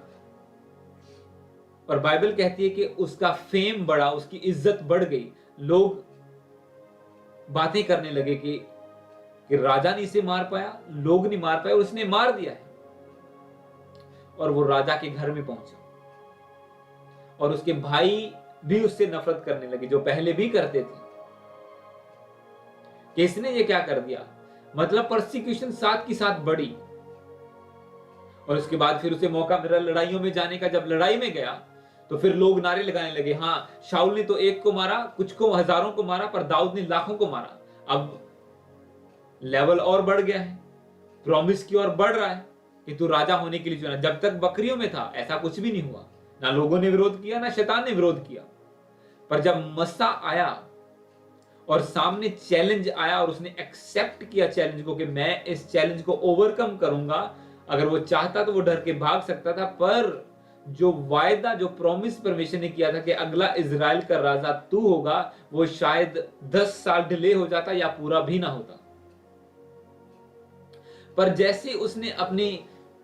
और बाइबल कहती है कि उसका फेम बढ़ा, उसकी इज्जत बढ़ गई। लोग बातें करने लगे कि राजा ने इसे मार पाया, लोग नहीं मार पाए, उसने मार दिया है। और वो राजा के घर में पहुंचा और उसके भाई भी उससे नफरत करने लगे, जो पहले भी करते थे कि इसने ये क्या कर दिया। मतलब परसिक्यूशन साथ की साथ बढ़ी। और उसके बाद फिर उसे मौका मिला लड़ाइयों में जाने का। जब लड़ाई में गया तो फिर लोग नारे लगाने लगे, हाँ शाऊल ने तो एक को मारा, कुछ को हजारों को मारा, पर दाऊद ने लाखों को मारा। अब लेवल और बढ़ गया है, प्रॉमिस की ओर बढ़ रहा है कि तू राजा होने के लिए चुना। जब तक बकरियों में था ऐसा कुछ भी नहीं हुआ, ना लोगों ने विरोध किया, ना शैतान ने विरोध किया। पर जब मस्सा आया और सामने चैलेंज आया और उसने एक्सेप्ट किया चैलेंज को कि मैं इस चैलेंज को ओवरकम करूंगा। अगर वो चाहता तो वो डर के भाग सकता था, पर जो वायदा, जो प्रॉमिस परमेश्वर ने किया था कि अगला इजराइल का राजा तू होगा, वो शायद 10 साल डिले हो जाता या पूरा भी ना होता। पर जैसे उसने अपनी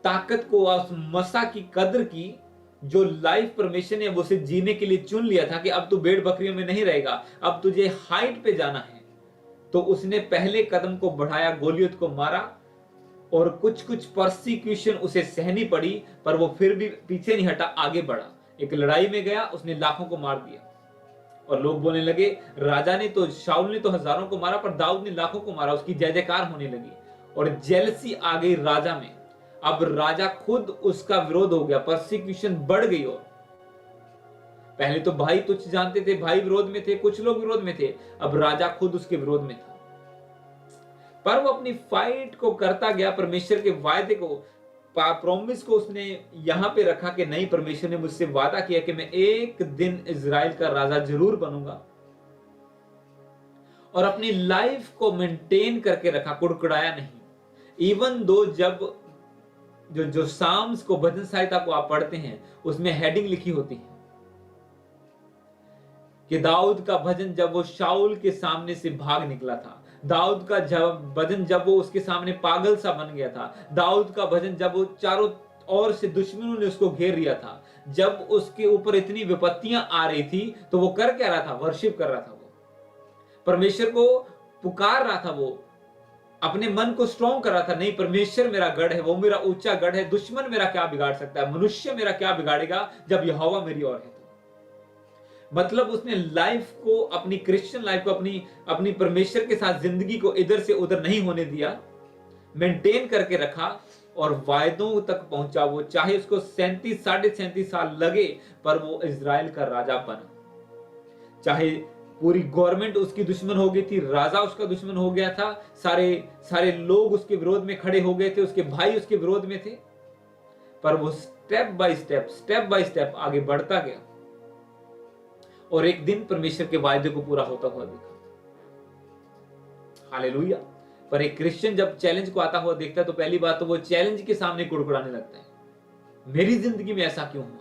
ताकत को, उस मसा की कदर की, जो लाइफ परमेश्वर ने उसे जीने के लिए चुन लिया था कि अब तू भेड़ बकरियों में नहीं रहेगा, अब तुझे हाइट पे जाना है, तो उसने पहले कदम को बढ़ाया, गोलियत को मारा, और कुछ कुछ परसिक्यूशन उसे सहनी पड़ी, पर वो फिर भी पीछे नहीं हटा, आगे बढ़ा। एक लड़ाई में गया, उसने लाखों को मार दिया, और लोग बोलने लगे राजा ने तो, शाऊल ने तो हजारों को मारा, पर दाऊद ने लाखों को मारा। उसकी जय जयकार होने लगी, और जेलसी आ गई राजा में। अब राजा खुद उसका विरोध हो गया, परसिक्यूशन बढ़ गई। और पहले तो भाई तुच्छ जानते थे, भाई विरोध में थे, कुछ लोग विरोध में थे, अब राजा खुद उसके विरोध में था। पर वो अपनी फाइट को करता गया, परमेश्वर के वायदे को, प्रॉमिस को उसने यहां पे रखा कि नहीं, परमेश्वर ने मुझसे वादा किया कि मैं एक दिन इजराइल का राजा जरूर बनूंगा, और अपनी लाइफ को मेंटेन करके रखा, कुड़कुड़ाया नहीं। इवन दो जब जो साम्स को, भजन संहिता को आप पढ़ते हैं, उसमें हेडिंग लिखी होती है कि दाऊद का भजन जब वो शाऊल के सामने से भाग निकला था, दाऊद का भजन जब वो उसके सामने पागल सा बन गया था, दाऊद का भजन जब वो चारों ओर से दुश्मनों ने उसको घेर लिया था, जब उसके ऊपर इतनी विपत्तियां आ रही थी, तो वो कर क्या रहा था? वर्शिप कर रहा था, वो परमेश्वर को पुकार रहा था, वो अपने मन को स्ट्रॉन्ग कर रहा था। नहीं, परमेश्वर मेरा गढ़ है, वो मेरा ऊंचा गढ़ है, दुश्मन मेरा क्या बिगाड़ सकता है, मनुष्य मेरा क्या बिगाड़ेगा जब यहोवा मेरी ओर है। मतलब उसने लाइफ को, अपनी क्रिश्चियन लाइफ को, अपनी परमेश्वर के साथ जिंदगी को इधर से उधर नहीं होने दिया, मेंटेन करके रखा, और वायदों तक पहुंचा। वो चाहे उसको 37 साल लगे, पर वो इजराइल का राजा बना। चाहे पूरी गवर्नमेंट उसकी दुश्मन हो गई थी, राजा उसका दुश्मन हो गया था, सारे लोग उसके विरोध में खड़े हो गए थे, उसके भाई उसके विरोध में थे, पर वो स्टेप बाय स्टेप आगे बढ़ता गया, और एक दिन परमेश्वर के वायदे को पूरा होता हुआ देखा। हालेलुया। पर एक क्रिश्चियन जब चैलेंज को आता हुआ देखता है, तो पहली बात तो वो चैलेंज के सामने कुड़कुड़ाने लगता है, मेरी जिंदगी में ऐसा क्यों हुआ।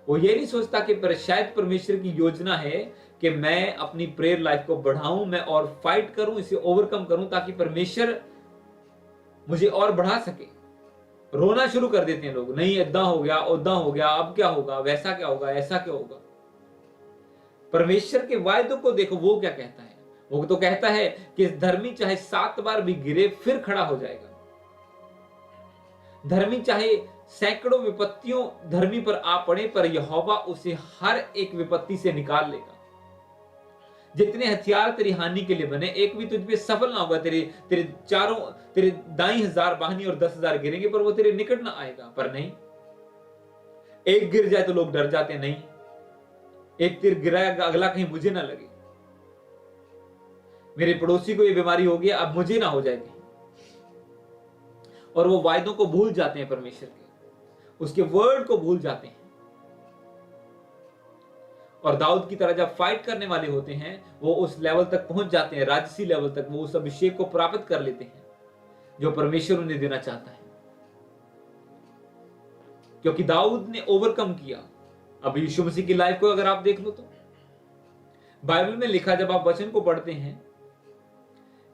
वो ये नहीं सोचता कि शायद परमेश्वर की योजना है कि मैं अपनी प्रेयर लाइफ को बढ़ाऊं, मैं और फाइट करूं, इसे ओवरकम करूं, ताकि परमेश्वर मुझे और बढ़ा सके। रोना शुरू कर देते हैं लोग, नहीं इदा हो गया, उदा हो गया, अब क्या होगा, वैसा क्या होगा, ऐसा क्या होगा। परमेश्वर के वायदों को देखो, वो क्या कहता है। वो तो कहता है कि धर्मी चाहे 7 बार भी गिरे, फिर खड़ा हो जाएगा। धर्मी चाहे सैकड़ों विपत्तियों धर्मी पर आ पड़े, पर यहोवा उसे हर एक विपत्ति से निकाल लेगा। जितने हथियार तेरी हानि के लिए बने, एक भी तुझ पे सफल ना होगा। तेरे दाई 1000 बाहनी और 10,000 गिरेंगे, पर वो तेरे निकट ना आएगा। पर नहीं, एक गिर जाए तो लोग डर जाते, नहीं, एक तीर गिराया, अगला कहीं मुझे ना लगे, मेरे पड़ोसी को ये बीमारी हो गया, अब मुझे ना हो जाएगी। और वो वायदों को भूल जाते हैं, परमेश्वर के, उसके वर्ड को भूल जाते हैं। और दाऊद की तरह जब फाइट करने वाले होते हैं, वो उस लेवल तक पहुंच जाते हैं, राजसी लेवल तक, वो उस अभिषेक को प्राप्त कर लेते हैं जो परमेश्वर उन्हें देना चाहता है, क्योंकि दाऊद ने ओवरकम किया। अब यीशु मसीह की लाइफ को अगर आप देख लो, तो बाइबल में लिखा, जब आप वचन को पढ़ते हैं,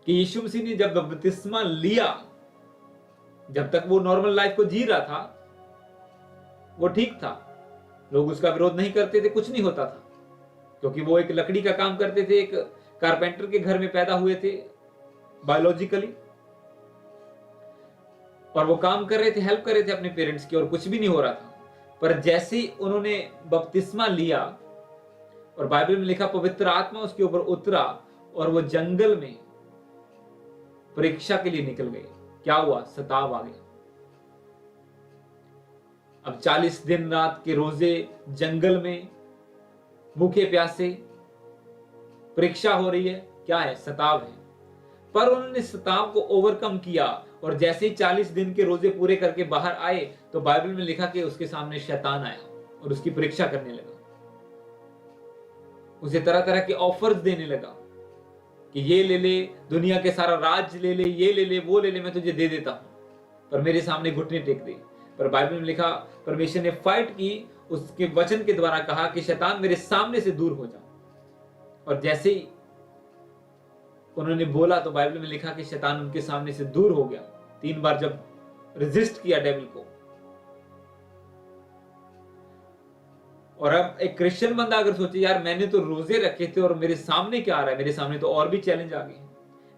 कि यीशु मसीह ने जब बपतिस्मा लिया, जब तक वो नॉर्मल लाइफ को जी रहा था, वो ठीक था, लोग उसका विरोध नहीं करते थे, कुछ नहीं होता था, क्योंकि वो एक लकड़ी का काम करते थे, एक कारपेंटर के घर में पैदा हुए थे बायोलॉजिकली, और वो काम कर रहे थे, हेल्प कर रहे थे अपने पेरेंट्स की, और कुछ भी नहीं हो रहा था। पर जैसे ही उन्होंने बपतिस्मा लिया, और बाइबल में लिखा पवित्र आत्मा उसके ऊपर उतरा, और वो जंगल में परीक्षा के लिए निकल गए। क्या हुआ? सताव आ गया। अब 40 दिन रात के रोजे जंगल में, भूखे प्यासे, परीक्षा हो रही है। क्या है? सताव है। पर उन्होंने सताव को ओवरकम किया, और जैसे ही 40 दिन के रोजे पूरे करके बाहर आए, तो बाइबल में लिखा कि उसके सामने शैतान आया और उसकी परीक्षा करने लगा, उसे तरह तरह के ऑफर्स देने लगा कि ये ले ले, दुनिया के सारा राज ले ले, ये ले ले, वो ले ले, मैं तुझे दे देता हूं, पर मेरे सामने घुटने टेक दे। पर बाइबल में लिखा, परमेश्वर ने फाइट की, उसके वचन के द्वारा कहा कि शैतान मेरे सामने से दूर हो जा। और जैसे ही उन्होंने बोला, तो बाइबल में लिखा कि शैतान उनके सामने से दूर हो गया। 3 बार जब रेजिस्ट किया डेविल को, और अब एक क्रिश्चियन बंदा अगर सोचे यार मैंने तो रोजे रखे थे और मेरे सामने क्या आ रहा है, मेरे सामने तो और भी चैलेंज आ गए हैं,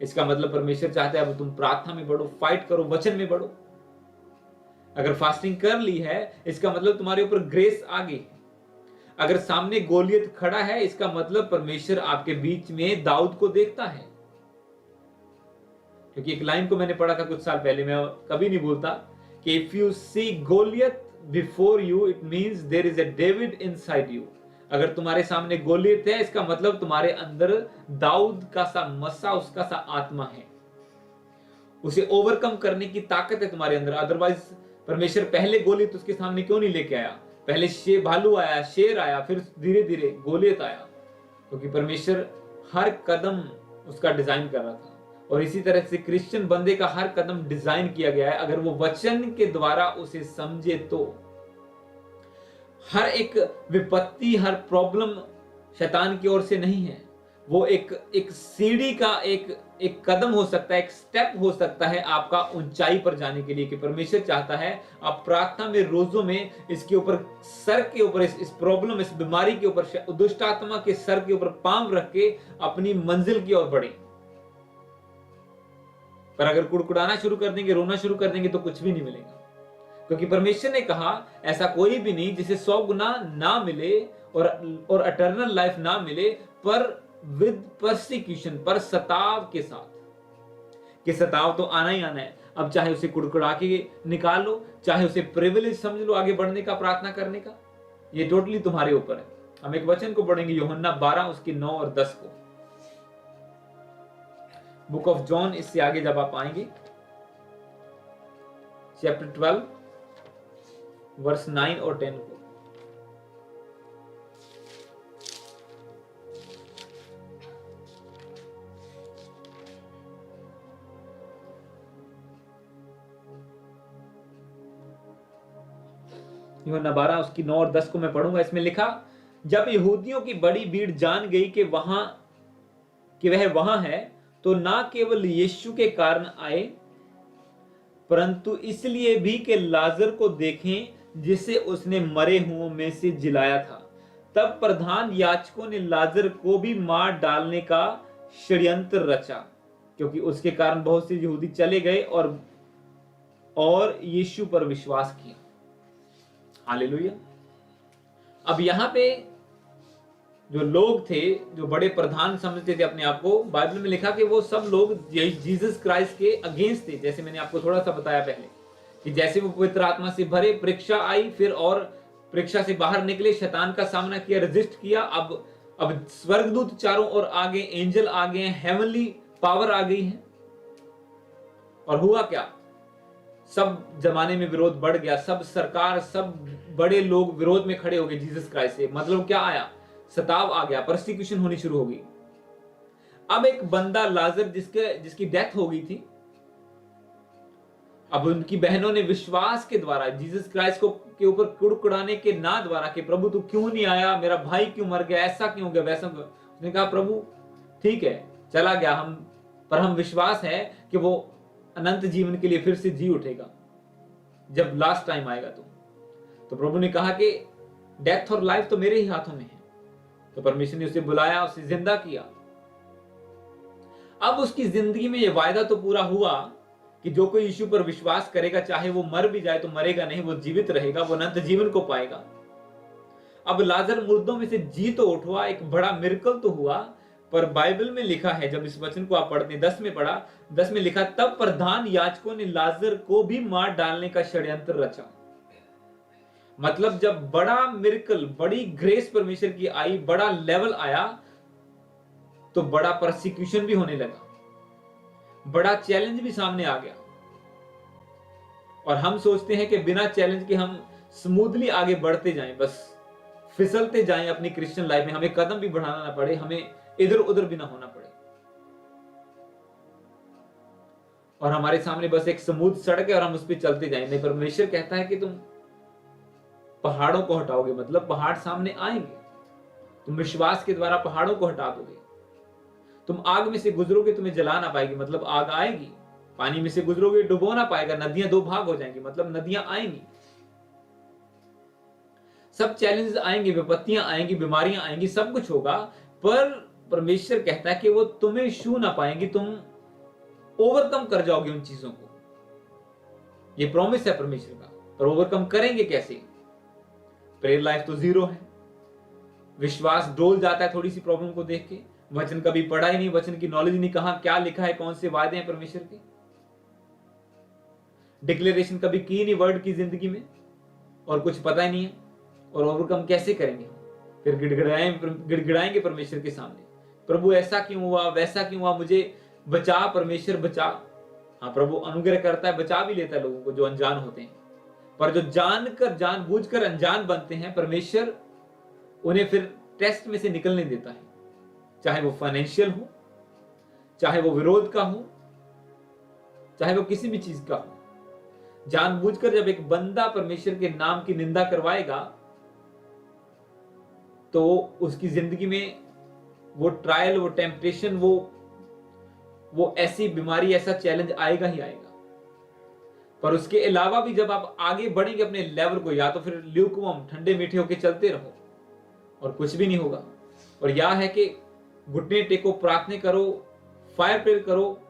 इसका मतलब परमेश्वर चाहता है अब तुम प्रार्थना में बढ़ो, फाइट करो, वचन में बढ़ो। अगर फास्टिंग कर ली है इसका मतलब तुम्हारे ऊपर ग्रेस आ गई है। अगर सामने गोलियत खड़ा है इसका मतलब परमेश्वर आपके बीच में दाऊद को देखता है। क्योंकि एक लाइन को मैंने पढ़ा था कुछ साल पहले, मैं कभी नहीं भूलता, कि if you see Goliath before you it means there is a David inside you. अगर तुम्हारे सामने गोलियत है इसका मतलब तुम्हारे अंदर दाऊद का सा मसा, उसका सा आत्मा है, उसे ओवरकम करने की ताकत है तुम्हारे अंदर। अदरवाइज परमेश्वर पहले गोलियत उसके सामने क्यों नहीं लेके आया? पहले भालू आया, शेर आया, फिर धीरे धीरे गोलियत आया, क्योंकि परमेश्वर हर कदम उसका डिजाइन कर रहा था। और इसी तरह से क्रिश्चियन बंदे का हर कदम डिजाइन किया गया है, अगर वो वचन के द्वारा उसे समझे तो। हर एक विपत्ति, हर प्रॉब्लम शैतान की ओर से नहीं है, वो एक सीढ़ी का एक कदम हो सकता है, एक स्टेप हो सकता है आपका ऊंचाई पर जाने के लिए। कि परमेश्वर चाहता है आप प्रार्थना में, रोजों में इसके ऊपर, सर के ऊपर, इस प्रॉब्लम, इस बीमारी के ऊपर, दुष्ट आत्मा के सर के ऊपर पांव रख के अपनी मंजिल की ओर बढ़े। पर अगर कुड़कुड़ाना शुरू कर देंगे, रोना शुरू कर देंगे तो कुछ भी नहीं मिलेगा। क्योंकि परमेश्वर ने कहा ऐसा कोई भी नहीं जिसे 100 गुना ना मिले और अटर्नल लाइफ ना मिले, पर विद परसिक्यूशन, पर सताव के साथ। कि सताव तो आना ही आना है। अब चाहे उसे कुड़कुड़ा के निकाल लो, चाहे उसे प्रिविलेज समझ लो आगे बढ़ने का, प्रार्थना करने का, ये टोटली तुम्हारे ऊपर है। हम एक वचन को पढ़ेंगे, यूहन्ना 12 उसकी 9 और 10 को। बुक ऑफ जॉन, इससे आगे जब आप आएंगे, चैप्टर 12 वर्स 9 और 10 को। यूहन्ना 12 उसकी 9 और 10 को मैं पढ़ूंगा। इसमें लिखा, जब यहूदियों की बड़ी भीड़ जान गई कि वह वहां है, तो ना केवल यीशु के कारण आए, परंतु इसलिए भी कि लाजर को देखें जिसे उसने मरे हुओं में से जिलाया था। तब प्रधान याजकों ने लाजर को भी मार डालने का षड्यंत्र रचा, क्योंकि उसके कारण बहुत से यहूदी चले गए और यीशु पर विश्वास किया। हालेलुया। अब यहां पे जो लोग थे, जो बड़े प्रधान समझते थे अपने आप को, बाइबल में लिखा कि वो सब लोग जीसस क्राइस्ट के अगेंस्ट थे। जैसे मैंने आपको थोड़ा सा बताया पहले, कि जैसे वो पवित्र आत्मा से भरे, परीक्षा आई, फिर और परीक्षा से बाहर निकले, शैतान का सामना किया, रेजिस्ट किया। अब स्वर्गदूत चारों ओर आ गए, एंजल आ गए, हेवनली पावर आ गई है। और हुआ क्या? सब जमाने में विरोध बढ़ गया, सब सरकार, सब बड़े लोग विरोध में खड़े हो गए जीसस क्राइस्ट से। मतलब क्या आया? सताव आ गया, परसिक्यूशन होनी शुरू हो गई। अब एक बंदा लाजर जिसकी डेथ हो गई थी, अब उनकी बहनों ने विश्वास के द्वारा जीसस क्राइस्ट के ऊपर कुड़कुड़ाने के ना द्वारा, कि प्रभु तू क्यों नहीं आया, मेरा भाई क्यों मर गया, ऐसा क्यों हो गया, वैसा क्यों। उसने कहा प्रभु ठीक है चला गया, हम विश्वास है कि वो अनंत जीवन के लिए फिर से जी उठेगा जब लास्ट टाइम आएगा। तो प्रभु ने कहा कि डेथ और लाइफ तो मेरे ही हाथों में है। तो परमेश्वर ने उसे बुलाया, उसे जिंदा किया। अब उसकी जिंदगी में यह वायदा तो पूरा हुआ कि जो कोई यीशु पर विश्वास करेगा, चाहे वो मर भी जाए तो मरेगा नहीं, वो जीवित रहेगा, वो अनंत जीवन को पाएगा। अब लाजर मुर्दों में से जी तो उठवा, एक बड़ा मिरेकल तो हुआ। पर बाइबल में लिखा है, जब इस वचन को आप पढ़ते हैं, 10 में पढ़ा, 10 में लिखा, तब प्रधान याजकों ने लाजर को भी मार डालने का षड्यंत्र रचा। मतलब जब बड़ा मिरेकल, बड़ी ग्रेस परमेश्वर की आई, बड़ा लेवल आया, तो बड़ा परसिक्यूशन भी होने लगा, बड़ा चैलेंज भी सामने आ गया। और हम सोचते हैं कि बिना चैलेंज के हम स्मूथली आगे बढ़ते जाएं, बस फिसलते जाएं अपनी क्रिश्चियन लाइफ में, हमें कदम भी बढ़ाना ना पड़े, हमें इधर उधर भी ना होना पड़े, और हमारे सामने बस एक स्मूथ सड़क है और हम उस पर चलते जाएं। नहीं, परमेश्वर कहता है कि तुम पहाड़ों को हटाओगे, मतलब पहाड़ सामने आएंगे, तुम विश्वास के द्वारा पहाड़ों को हटा दोगे। तुम आग में से गुजरोगे, तुम्हें जला ना पाएगी, मतलब आग आएगी। पानी में से गुजरोगे, डुबो ना पाएगा, नदियां 2 भाग हो जाएंगी, मतलब नदियां आएंगी। सब चैलेंजेस आएंगे, विपत्तियां आएंगी, बीमारियां आएंगी, सब कुछ होगा, पर परमेश्वर कहता है कि वो तुम्हें छू ना पाएंगी, तुम ओवरकम कर जाओगे उन चीजों को। ये प्रॉमिस है परमेश्वर का। पर ओवरकम करेंगे कैसे? प्रेयर लाइफ तो जीरो है, विश्वास डोल जाता है थोड़ी सी प्रॉब्लम को देख के, वचन कभी पढ़ा ही नहीं, वचन की नॉलेज नहीं, कहां क्या लिखा है, कौन से वादे हैं परमेश्वर के, डिक्लेरेशन कभी की नहीं वर्ड की जिंदगी में, और कुछ पता ही नहीं है, और ओवरकम कैसे करेंगे? फिर गिड़गिड़ाएंगे परमेश्वर के सामने, प्रभु ऐसा क्यों हुआ, वैसा क्यों हुआ, मुझे बचा परमेश्वर बचा। हाँ, प्रभु अनुग्रह करता है, बचा भी लेता है लोगों को जो अनजान होते हैं, पर जो जानकर जानबूझकर अनजान बनते हैं, परमेश्वर उन्हें फिर टेस्ट में से निकलने देता है, चाहे वो फाइनेंशियल हो, चाहे वो विरोध का हो, चाहे वो किसी भी चीज का हो। जानबूझकर जब एक बंदा परमेश्वर के नाम की निंदा करवाएगा, तो उसकी जिंदगी में वो ट्रायल, वो टेम्पटेशन, वो ऐसी बीमारी, ऐसा चैलेंज आएगा ही आएगा। पर उसके अलावा भी जब आप आगे बढ़ेंगे अपने लेवल को, या तो फिर ल्यूकवार्म, ठंडे मीठे होके चलते रहो और कुछ भी नहीं होगा, और यह है कि घुटने टेको, प्रार्थना करो, फायर प्रेयर करो,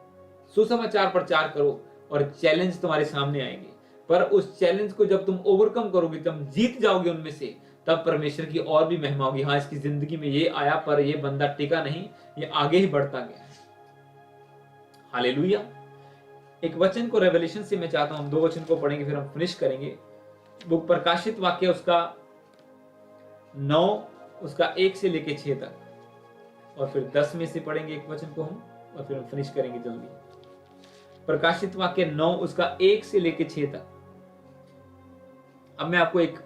सुसमाचार प्रचार करो, और चैलेंज तुम्हारे सामने आएंगे। पर उस चैलेंज को जब तुम ओवरकम करोगे, जब जीत जाओगे उनमें से, तब परमेश्वर की और भी महिमा होगी। हाँ, इसकी जिंदगी में ये आया, पर ये बंदा टिका नहीं, ये आगे ही बढ़ता गया। हालेलुया। एक वचन को रेवलेशन से मैं चाहता हूं, हम 2 वचन को पढ़ेंगे, फिर हम फिनिश करेंगे। बुक प्रकाशित वाक्य उसका 9 उसका 1 से लेके 6 तक, और फिर 10 में से पढ़ेंगे एक वचन को हम, और फिर हम फिनिश करेंगे जल्दी। प्रकाशित वाक्य 9 उसका 1 से लेके 6 तक। अब मैं आपको एक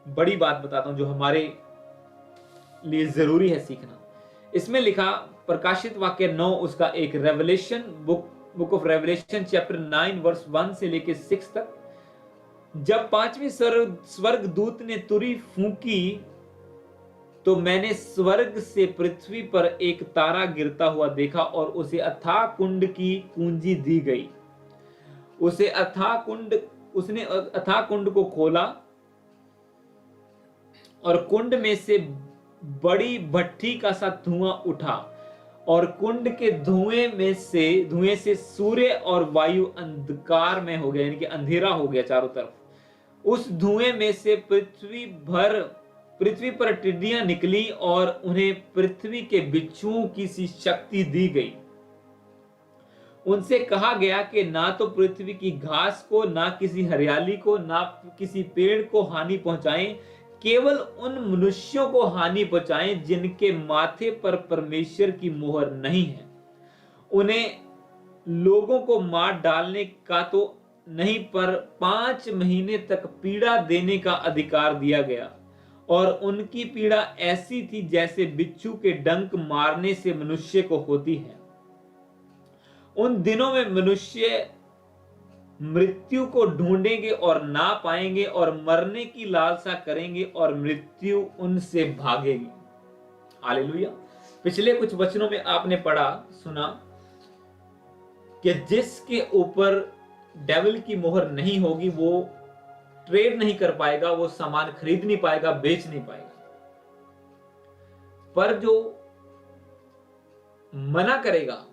बड़ी बात बताता हूं जो हमारे लिए जरूरी है सीखना। इसमें लिखा, प्रकाशित वाक्य 9 उसका 1, Revelation, book of Revelation chapter 9 verse 1 से लेके 6 तक। जब 5वें स्वर्ग दूत ने तुरी फूंकी, तो मैंने स्वर्ग से पृथ्वी पर एक तारा गिरता हुआ देखा, और उसे अथाह कुंड की कुंजी दी गई। उसने अथाह कुंड को खोला, और कुंड में से बड़ी भट्ठी का सा धुआं उठा, और कुंड के धुएं से सूर्य और वायु अंधकार में हो गया, यानी कि अंधेरा हो गया चारों तरफ। उस धुएं में से पृथ्वी पर टिड्डियां निकली, और उन्हें पृथ्वी के बिच्छुओं की सी शक्ति दी गई। उनसे कहा गया कि ना तो पृथ्वी की घास को, ना किसी हरियाली को, ना किसी पेड़ को हानि पहुंचाएं, केवल उन मनुष्यों को हानि पहुंचाएं जिनके माथे पर परमेश्वर की मोहर नहीं है। उन्हें लोगों को मार डालने का तो नहीं, पर 5 महीने तक पीड़ा देने का अधिकार दिया गया, और उनकी पीड़ा ऐसी थी जैसे बिच्छू के डंक मारने से मनुष्य को होती है। उन दिनों में मनुष्य मृत्यु को ढूंढेंगे और ना पाएंगे, और मरने की लालसा करेंगे और मृत्यु उनसे भागेगी। हालेलुया। पिछले कुछ वचनों में आपने पढ़ा, सुना कि जिसके ऊपर डेविल की मोहर नहीं होगी, वो ट्रेड नहीं कर पाएगा, वो सामान खरीद नहीं पाएगा, बेच नहीं पाएगा। पर जो मना करेगा,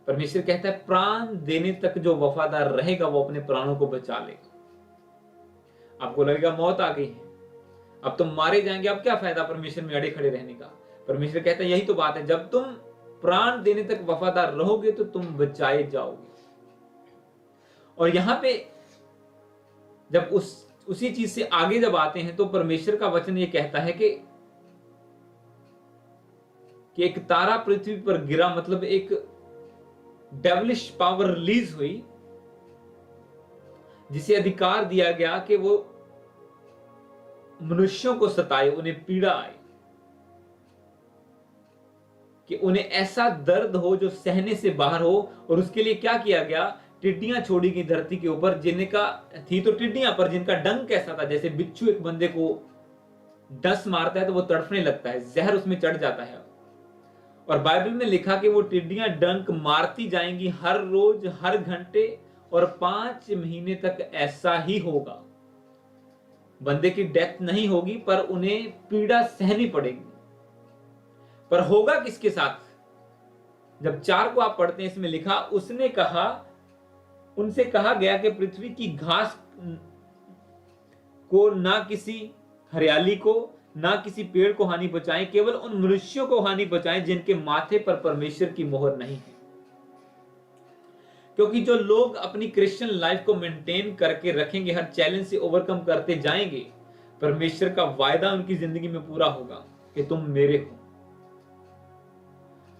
परमेश्वर कहता है प्राण देने तक जो वफादार रहेगा, वो अपने प्राणों को बचा लेगा। आपको लगेगा मौत आ गई है, अब तुम मारे जाएंगे, अब क्या फायदा परमेश्वर में अड़े खड़े रहने का? परमेश्वर कहता है यही तो बात है, जब तुम प्राण देने तक वफादार रहोगे तो तुम बचाए जाओगे। और यहां पे जब उसी चीज से आगे जब आते हैं, तो परमेश्वर का वचन ये कहता है कि एक तारा पृथ्वी पर गिरा, मतलब एक डेविलिश पावर रिलीज हुई, जिसे अधिकार दिया गया कि वो मनुष्यों को सताए, उन्हें पीड़ा आए, कि उन्हें ऐसा दर्द हो जो सहने से बाहर हो। और उसके लिए क्या किया गया? टिड्डियां छोड़ी गई धरती के ऊपर, जिनका थी तो टिड्डियां, पर जिनका डंक कैसा था, जैसे बिच्छू एक बंदे को डस मारता है तो वो तड़फने लगता है, जहर उसमें चढ़ जाता है। और बाइबल में लिखा कि वो टिड्डियां डंक मारती जाएंगी हर रोज, हर घंटे, और 5 महीने तक ऐसा ही होगा। बंदे की डेथ नहीं होगी, पर उन्हें पीड़ा सहनी पड़ेगी। पर होगा किसके साथ? जब 4 को आप पढ़ते हैं, इसमें लिखा, उसने कहा, उनसे कहा गया कि पृथ्वी की घास को, ना किसी हरियाली को, ना किसी पेड़ को हानि पहुंचाएं, केवल उन मनुष्यों को हानि पहुंचाएं जिनके माथे पर परमेश्वर की मोहर नहीं है। क्योंकि जो लोग अपनी क्रिश्चियन लाइफ को मेंटेन करके रखेंगे, हर चैलेंज से ओवरकम करते जाएंगे, परमेश्वर का वायदा उनकी जिंदगी में पूरा होगा कि तुम मेरे हो।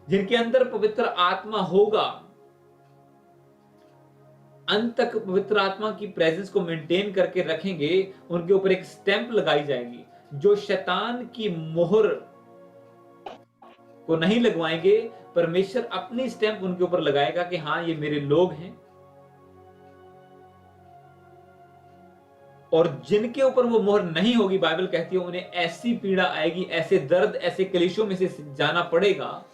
जिनके अंदर पवित्र आत्मा होगा, अंत तक पवित्र आत्मा की प्रेजेंस को मेंटेन करके रखेंगे, उनके ऊपर एक स्टैंप लगाई जाएगी। जो शैतान की मोहर को नहीं लगवाएंगे, परमेश्वर अपनी स्टैंप उनके ऊपर लगाएगा कि हाँ, ये मेरे लोग हैं। और जिनके ऊपर वो मोहर नहीं होगी, बाइबल कहती है उन्हें ऐसी पीड़ा आएगी, ऐसे दर्द, ऐसे कलेशों में से जाना पड़ेगा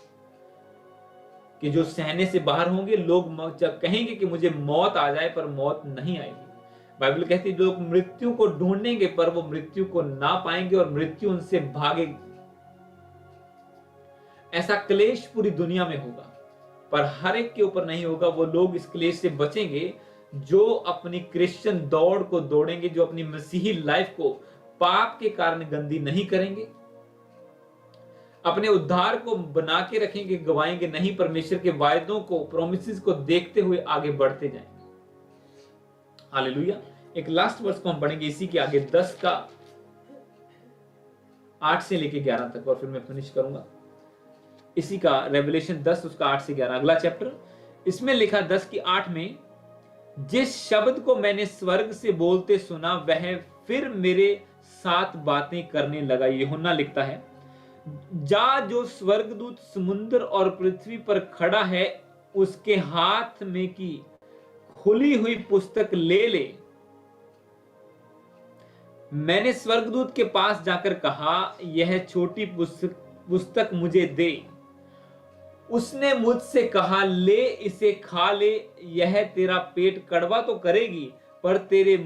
कि जो सहने से बाहर होंगे। लोग जब कहेंगे कि मुझे मौत आ जाए, पर मौत नहीं आएगी। बाइबल कहती है लोग मृत्यु को ढूंढेंगे, पर वो मृत्यु को ना पाएंगे और मृत्यु उनसे भागेगी। ऐसा क्लेश पूरी दुनिया में होगा, पर हर एक के ऊपर नहीं होगा। वो लोग इस क्लेश से बचेंगे जो अपनी क्रिश्चियन दौड़ को दौड़ेंगे, जो अपनी मसीही लाइफ को पाप के कारण गंदी नहीं करेंगे, अपने उद्धार को बना के रखेंगे, गवाएंगे नहीं, परमेश्वर के वायदों को, प्रोमिसेस को देखते हुए आगे बढ़ते जाएंगे। हालेलुया। एक लास्ट वर्स को हम पढ़ेंगे इसी के आगे, 10 का 8 से लेके 11 तक, और फिर मैं फिनिश करूंगा। इसी का रेवलेशन 10 उसका 8 से 11 अगला चैप्टर। इसमें लिखा 10 की 8 में, जिस शब्द को मैंने स्वर्ग से बोलते सुना, वह फिर मेरे साथ बातें करने लगा। यूहन्ना लिखता है, जा जो स्वर्गदूत समुद्र और पृथ्वी पर खड़ा है, उसके हाथ में की खुली हुई पुस्तक ले ले। मैंने स्वर्गदूत के पास जाकर कहा, यह छोटी पुस्तक मुझे दे। उसने मुझसे कहा, ले इसे खा ले, यह तेरा पेट कड़वा तो करेगी, पर तेरे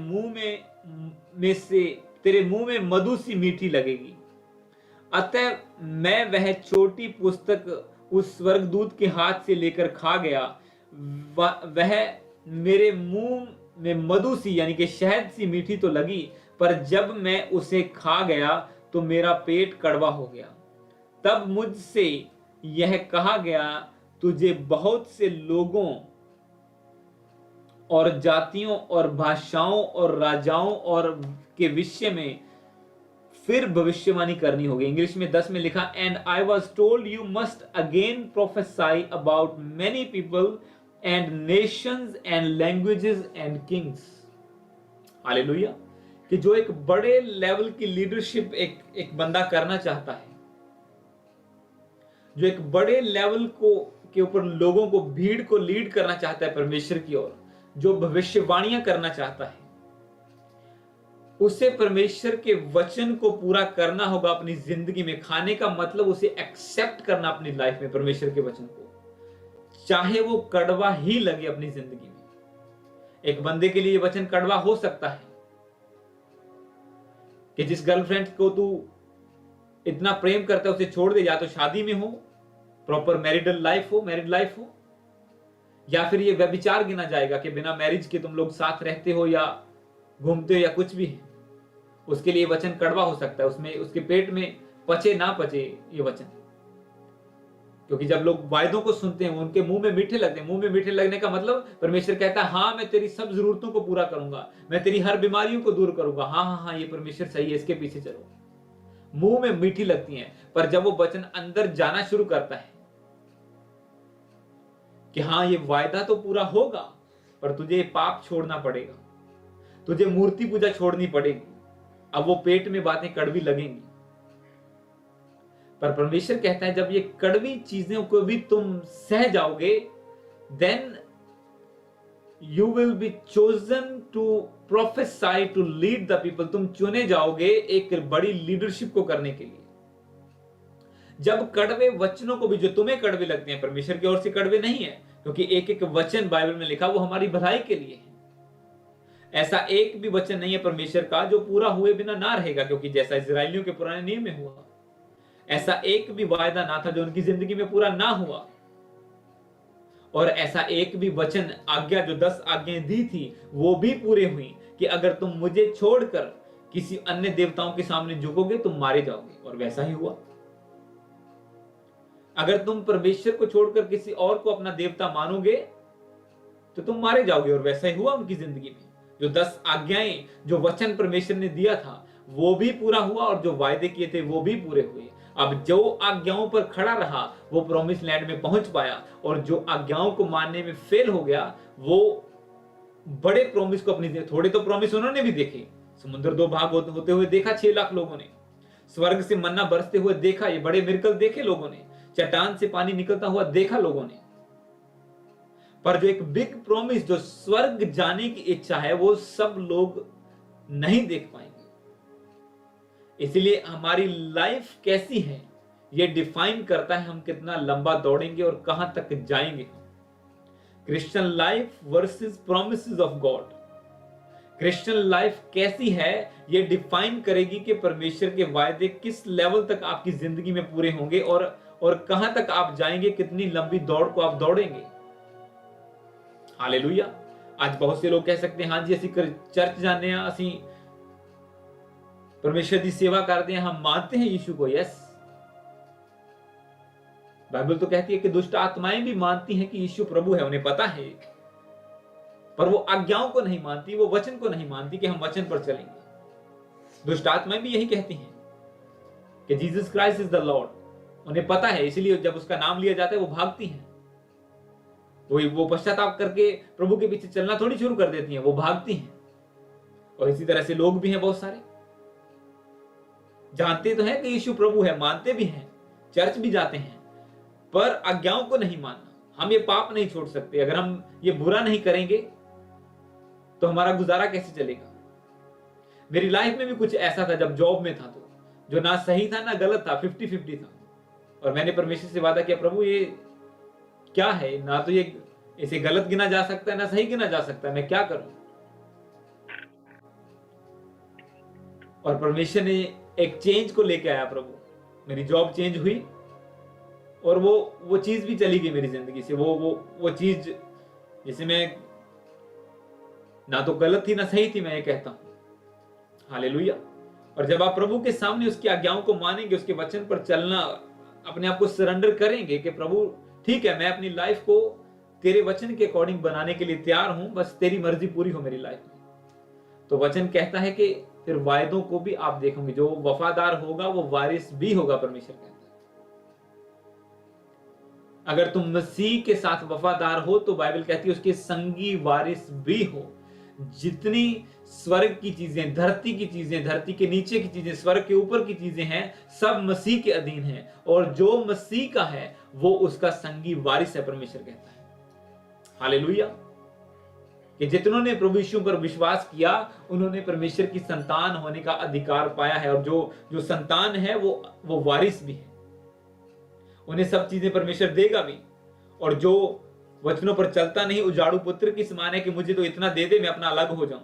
मुंह में मधु सी मीठी लगेगी। अतः मैं वह छोटी पुस्तक उस स्वर्गदूत के हाथ से लेकर खा गया। वह मेरे मुंह में मधु सी, यानी कि शहद सी मीठी तो लगी, पर जब मैं उसे खा गया तो मेरा पेट कड़वा हो गया। तब मुझसे यह कहा गया, तुझे बहुत से लोगों और जातियों और भाषाओं और राजाओं और के विषय में फिर भविष्यवाणी करनी होगी। इंग्लिश में 10 में लिखा, and I was told you must again प्रोफेसाई about many people and Nations and languages and Kings. Hallelujah. कि जो एक बड़े लेवल की लीडरशिप एक बंदा करना चाहता है, जो एक बड़े लेवल के ऊपर लोगों को, भीड़ को लीड करना चाहता है परमेश्वर की ओर, जो भविष्यवाणियां करना चाहता है, उसे परमेश्वर के वचन को पूरा करना होगा अपनी जिंदगी में। खाने का मतलब उसे एक्सेप्ट करना अपनी लाइफ में परमेश्वर के वचन को, चाहे वो कड़वा ही लगे अपनी जिंदगी में। एक बंदे के लिए वचन कड़वा हो सकता है कि जिस गर्लफ्रेंड को तू इतना प्रेम करता है उसे छोड़ दे, या तो शादी में हो, प्रॉपर मैरिड लाइफ हो, या फिर ये व्यभिचार गिना जाएगा कि बिना मैरिज के तुम लोग साथ रहते हो या घूमते हो या कुछ भी है। उसके लिए वचन कड़वा हो सकता है, उसमें उसके पेट में पचे ना पचे ये वचन। क्योंकि जब लोग वायदों को सुनते हैं, उनके मुंह में मीठे लगते हैं। मुंह में मीठे लगने का मतलब परमेश्वर कहता है, हाँ मैं तेरी सब जरूरतों को पूरा करूंगा, मैं तेरी हर बीमारियों को दूर करूंगा। हाँ हाँ हाँ, ये परमेश्वर सही है, इसके पीछे चलो। मुंह में मीठी लगती हैं, पर जब वो वचन अंदर जाना शुरू करता है कि हाँ ये वायदा तो पूरा होगा, पर तुझे पाप छोड़ना पड़ेगा, तुझे मूर्ति पूजा छोड़नी पड़ेगी, अब वो पेट में बातें कड़वी लगेंगी। पर परमेश्वर कहता है, जब ये कड़वी चीजों को भी तुम सह जाओगे, then you will be chosen to prophesy to lead the people. तुम चुने जाओगे एक बड़ी लीडरशिप को करने के लिए। जब कड़वे वचनों को भी, जो तुम्हें कड़वे लगते हैं, परमेश्वर की ओर से कड़वे नहीं है, क्योंकि एक एक वचन बाइबल में लिखा वो हमारी भलाई के लिए है। ऐसा एक भी वचन नहीं है परमेश्वर का जो पूरा हुए बिना ना रहेगा, क्योंकि जैसा इजरायलियों के पुराने नियम में हुआ, ऐसा एक भी वायदा ना था जो उनकी जिंदगी में पूरा ना हुआ। और ऐसा एक भी वचन, आज्ञा जो 10 आज्ञाएं दी थी, वो भी पूरे हुई कि अगर तुम मुझे छोड़कर किसी अन्य देवताओं के सामने झुकोगे तुम मारे जाओगे, और वैसा ही हुआ। अगर तुम परमेश्वर को छोड़कर किसी और को अपना देवता मानोगे तो तुम मारे जाओगे, और वैसा ही हुआ उनकी जिंदगी में। जो 10 आज्ञाएं, जो वचन परमेश्वर ने दिया था वो भी पूरा हुआ, और जो वायदे किए थे वो भी पूरे हुए। अब जो आज्ञाओं पर खड़ा रहा वो प्रॉमिस लैंड में पहुंच पाया, और जो आज्ञाओं को मानने में फेल हो गया वो बड़े प्रॉमिस को अपनी, थोड़े तो प्रॉमिस उन्होंने भी देखे, समुद्र 2 भाग होते हुए देखा 6 लाख लोगों ने, स्वर्ग से मन्ना बरसते हुए देखा, ये बड़े मिरेकल देखे लोगों ने, चट्टान से पानी निकलता हुआ देखा लोगों ने। पर जो एक बिग प्रॉमिस, जो स्वर्ग जाने की इच्छा है, वो सब लोग नहीं देख पाएंगे। इसलिए हमारी लाइफ कैसी है ये डिफाइन करता है हम कितना लंबा दौड़ेंगे और कहां तक जाएंगे। Christian life versus promises of God. Christian life कैसी है ये डिफाइन करेगी कि परमेश्वर के वायदे किस लेवल तक आपकी जिंदगी में पूरे होंगे, और कहां तक आप जाएंगे, कितनी लंबी दौड़ को आप दौड़ेंगे। हालेलुया। आज बहुत से लोग कह सकते हैं हाँ जी, ਅਸੀਂ चर्च जाने हैं, ਅਸੀਂ परमेश्वर की सेवा करते हैं, हम मानते हैं यीशु को। यस, बाइबल तो कहती है कि दुष्ट आत्माएं भी मानती हैं कि यीशु प्रभु है, उन्हें पता है, पर वो आज्ञाओं को नहीं मानती, वो वचन को नहीं मानती कि हम वचन पर चलेंगे। दुष्ट आत्माएं भी यही कहती हैं कि Jesus Christ is the Lord. उन्हें पता है, इसलिए जब उसका नाम लिया जाता है वो भागती हैं। वो पश्चाताप करके प्रभु के पीछे चलना थोड़ी शुरू कर देती हैं, वो भागती हैं। और इसी तरह से लोग भी हैं बहुत सारे, जानते तो हैं कि यीशु प्रभु है, मानते भी हैं, चर्च भी जाते हैं, पर आज्ञाओं को नहीं मानना। हम ये पाप नहीं छोड़ सकते। अगर हम ये बुरा नहीं करेंगे तो हमारा गुजारा कैसे चलेगा। मेरी लाइफ में भी कुछ ऐसा था, जब जॉब में था तो जो ना सही था ना गलत था, 50-50 था। और मैंने परमेश्वर से वादा किया, प्रभु ये क्या है, ना तो ये इसे गलत गिना जा सकता है ना सही गिना जा सकता है, मैं क्या करूं। और परमेश्वर ने एक चेंज को लेके आया प्रभु। मेरी जॉब चेंज हुई और वो चीज भी चली गई मेरी जिंदगी से। वो चीज जिसे मैं ना तो गलत थी ना सही थी, मैं ये कहता हूं। हालेलुया। और जब आप प्रभु के सामने उसकी आज्ञाओं को मानेंगे, उसके वचन पर चलना, अपने आप को सरेंडर करेंगे कि प्रभु ठीक है, मैं अपनी लाइफ को तेरे वचन के अकॉर्डिंग बनाने के लिए तैयार हूं, बस तेरी मर्जी पूरी हो मेरी लाइफ में। तो वचन कहता है कि फिर वायदों को भी आप देखोगे, जो वफादार होगा वो वारिस भी होगा। परमेश्वर कहता है अगर तुम मसीह के साथ वफादार हो तो बाइबल कहती है उसके संगी वारिस भी हो। जितनी स्वर्ग की चीजें, धरती की चीजें, धरती के नीचे की चीजें, स्वर्ग के ऊपर की चीजें हैं, सब मसीह के अधीन हैं, और जो मसीह का है वो उसका संगी वारिस है। परमेश्वर कहता है हालेलुया कि जितनों ने प्रभु यीशु पर विश्वास किया उन्होंने परमेश्वर की संतान होने का अधिकार पाया है। और जो संतान है वो वारिस भी है, उन्हें सब चीजें परमेश्वर देगा भी। और जो वचनों पर चलता नहीं, उजाड़ू पुत्र की समान है कि मुझे तो इतना दे दे मैं अपना अलग हो जाऊं।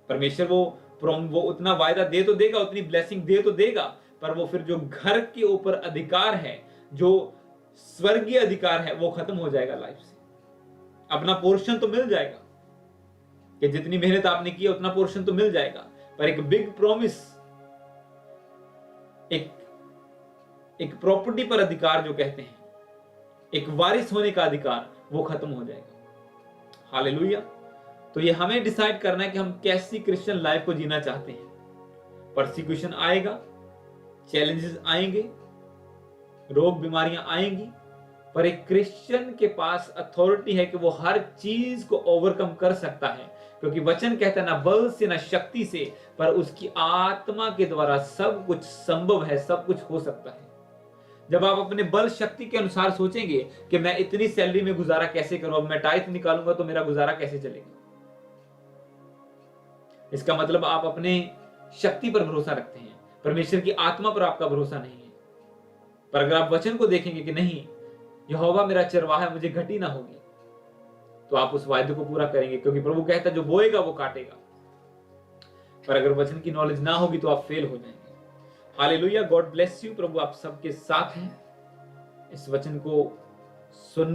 परमेश्वर वो उतना वायदा दे तो देगा, उतनी ब्लेसिंग दे तो देगा, पर वो फिर जो घर के ऊपर अधिकार है, जो स्वर्गीय अधिकार है, वो खत्म हो जाएगा लाइफ से। अपना पोर्शन तो मिल जाएगा कि जितनी मेहनत आपने की उतना पोर्शन तो मिल जाएगा, पर एक बिग प्रॉमिस, एक प्रॉपर्टी पर अधिकार जो कहते हैं, एक वारिस होने का अधिकार, वो खत्म हो जाएगा। हालेलुया। तो ये हमें डिसाइड करना है कि हम कैसी क्रिश्चियन लाइफ को जीना चाहते हैं। परसिक्यूशन आएगा, चैलेंजेस आएंगे, रोग बीमारियां आएंगी, पर एक क्रिश्चियन के पास अथॉरिटी है कि वो हर चीज को ओवरकम कर सकता है, क्योंकि वचन कहता है ना बल से ना शक्ति से, पर उसकी आत्मा के द्वारा सब कुछ संभव है, सब कुछ हो सकता है। जब आप अपने बल शक्ति के अनुसार सोचेंगे कि मैं इतनी सैलरी में गुजारा कैसे करूं, अब मैं टाइथ निकालूंगा तो मेरा गुजारा कैसे चलेगा, इसका मतलब आप अपने शक्ति पर भरोसा रखते हैं, परमेश्वर की आत्मा पर आपका भरोसा नहीं है। पर अगर आप वचन को देखेंगे कि नहीं, यहोवा मेरा चरवाहा है, मुझे घटी ना होगी, तो आप उस वायदे को पूरा करेंगे, क्योंकि प्रभु कहता है जो बोएगा वो काटेगा। पर अगर वचन की नॉलेज ना होगी तो आप फेल हो जाएंगे। Hallelujah, God bless you. प्रभु आप सबके साथ हैं। इस वचन को सुनने